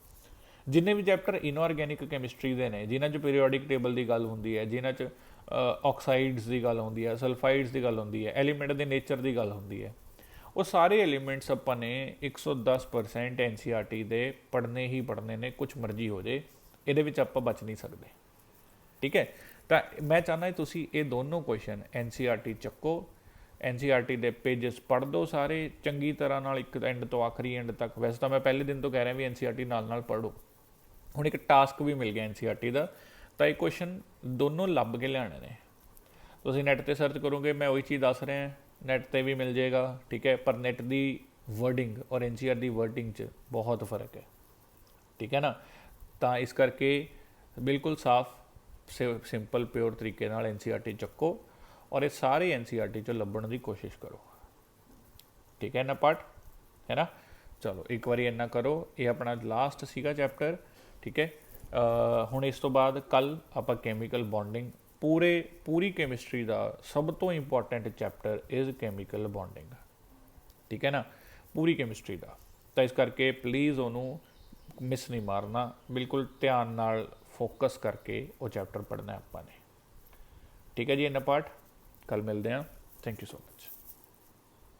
ਜਿੰਨੇ ਵੀ ਚੈਪਟਰ ਇਨਆਰਗੈਨਿਕ ਕੈਮਿਸਟਰੀ ਦੇ ਨੇ, ਜਿਨ੍ਹਾਂ 'ਚ ਪੀਰੀਓਡਿਕ ਟੇਬਲ ਦੀ ਗੱਲ ਹੁੰਦੀ ਹੈ, ਜਿਨ੍ਹਾਂ 'ਚ ਆਕਸਾਈਡਸ ਦੀ ਗੱਲ ਹੁੰਦੀ ਹੈ, ਸਲਫਾਈਡਸ ਦੀ ਗੱਲ ਹੁੰਦੀ ਹੈ, ਐਲੀਮੈਂਟ ਦੇ ਨੇਚਰ ਦੀ ਗੱਲ ਹੁੰਦੀ ਹੈ, ਉਹ ਸਾਰੇ ਐਲੀਮੈਂਟਸ ਆਪਾਂ ਨੇ 110% NCERT ਦੇ ਪੜ੍ਹਨੇ ਹੀ ਪੜ੍ਹਨੇ ਨੇ, ਕੁਛ ਮਰਜ਼ੀ ਹੋ ਜੇ, ਇਹਦੇ ਵਿੱਚ ਆਪਾਂ ਬਚ ਨਹੀਂ ਸਕਦੇ, ਠੀਕ ਹੈ। ਤਾਂ ਮੈਂ ਚਾਹੁੰਦਾ ਤੁਸੀਂ ਇਹ ਦੋਨੋਂ ਕੁਐਸਚਨ NCERT ਚੱਕੋ, NCERT ਦੇ ਪੇਜਸ ਪੜ੍ਹ ਦਿਓ ਸਾਰੇ ਚੰਗੀ ਤਰ੍ਹਾਂ ਨਾਲ, ਇੱਕ ਐਂਡ ਤੋਂ ਆਖਰੀ ਐਂਡ ਤੱਕ। ਵੈਸੇ ਤਾਂ ਮੈਂ ਪਹਿਲੇ ਦਿਨ ਤੋਂ ਕਹਿ ਰਿਹਾ ਵੀ NCERT ਨਾਲ ਪੜ੍ਹੋ। ਹੁਣ ਇੱਕ ਟਾਸਕ ਵੀ ਮਿਲ ਗਿਆ NCERT ਦਾ, ਤਾਂ ਇਹ ਕੁਐਸਚਨ ਦੋਨੋਂ ਲੱਭ ਕੇ ਲਿਆਉਣੇ ਨੇ। ਤੁਸੀਂ ਨੈੱਟ 'ਤੇ ਸਰਚ ਕਰੋਗੇ, ਮੈਂ ਉਹੀ ਚੀਜ਼ ਦੱਸ ਰਿਹਾ, ਨੈੱਟ 'ਤੇ ਵੀ ਮਿਲ ਜਾਏਗਾ, ਠੀਕ ਹੈ। ਪਰ ਨੈੱਟ ਦੀ ਵਰਡਿੰਗ ਔਰ NCERT ਦੀ ਵਰਡਿੰਗ 'ਚ ਬਹੁਤ ਫਰਕ ਹੈ, ਠੀਕ ਹੈ ਨਾ। ਤਾਂ ਇਸ ਕਰਕੇ ਬਿਲਕੁਲ ਸਾਫ਼ ਸਿੰਪਲ ਪਿਓਰ ਤਰੀਕੇ ਨਾਲ NCERT ਚੱਕੋ ਔਰ ਇਹ ਸਾਰੇ NCERT ਚੋਂ ਲੱਭਣ ਦੀ ਕੋਸ਼ਿਸ਼ ਕਰੋ। ਠੀਕ ਹੈ ਨਾ ਪਾਰਟ, है ना। चलो एक बार इन्ना करो, ये अपना लास्ट सीगा चैप्टर। ठीक है, हुण इस तो बाद कल आपां कैमिकल बॉन्डिंग पूरी केमिस्ट्री का सब तो important chapter is chemical bonding. ठीक है ना, पूरी केमिस्ट्री का। तो इस करके प्लीज़ उन्होंने मिस नहीं मारना, बिल्कुल ध्यान नाल फोकस करके वो चैप्टर पढ़ना है आपां ने। ठीक है जी, इन्ना पार्ट कल मिलते हैं। Thank you so much.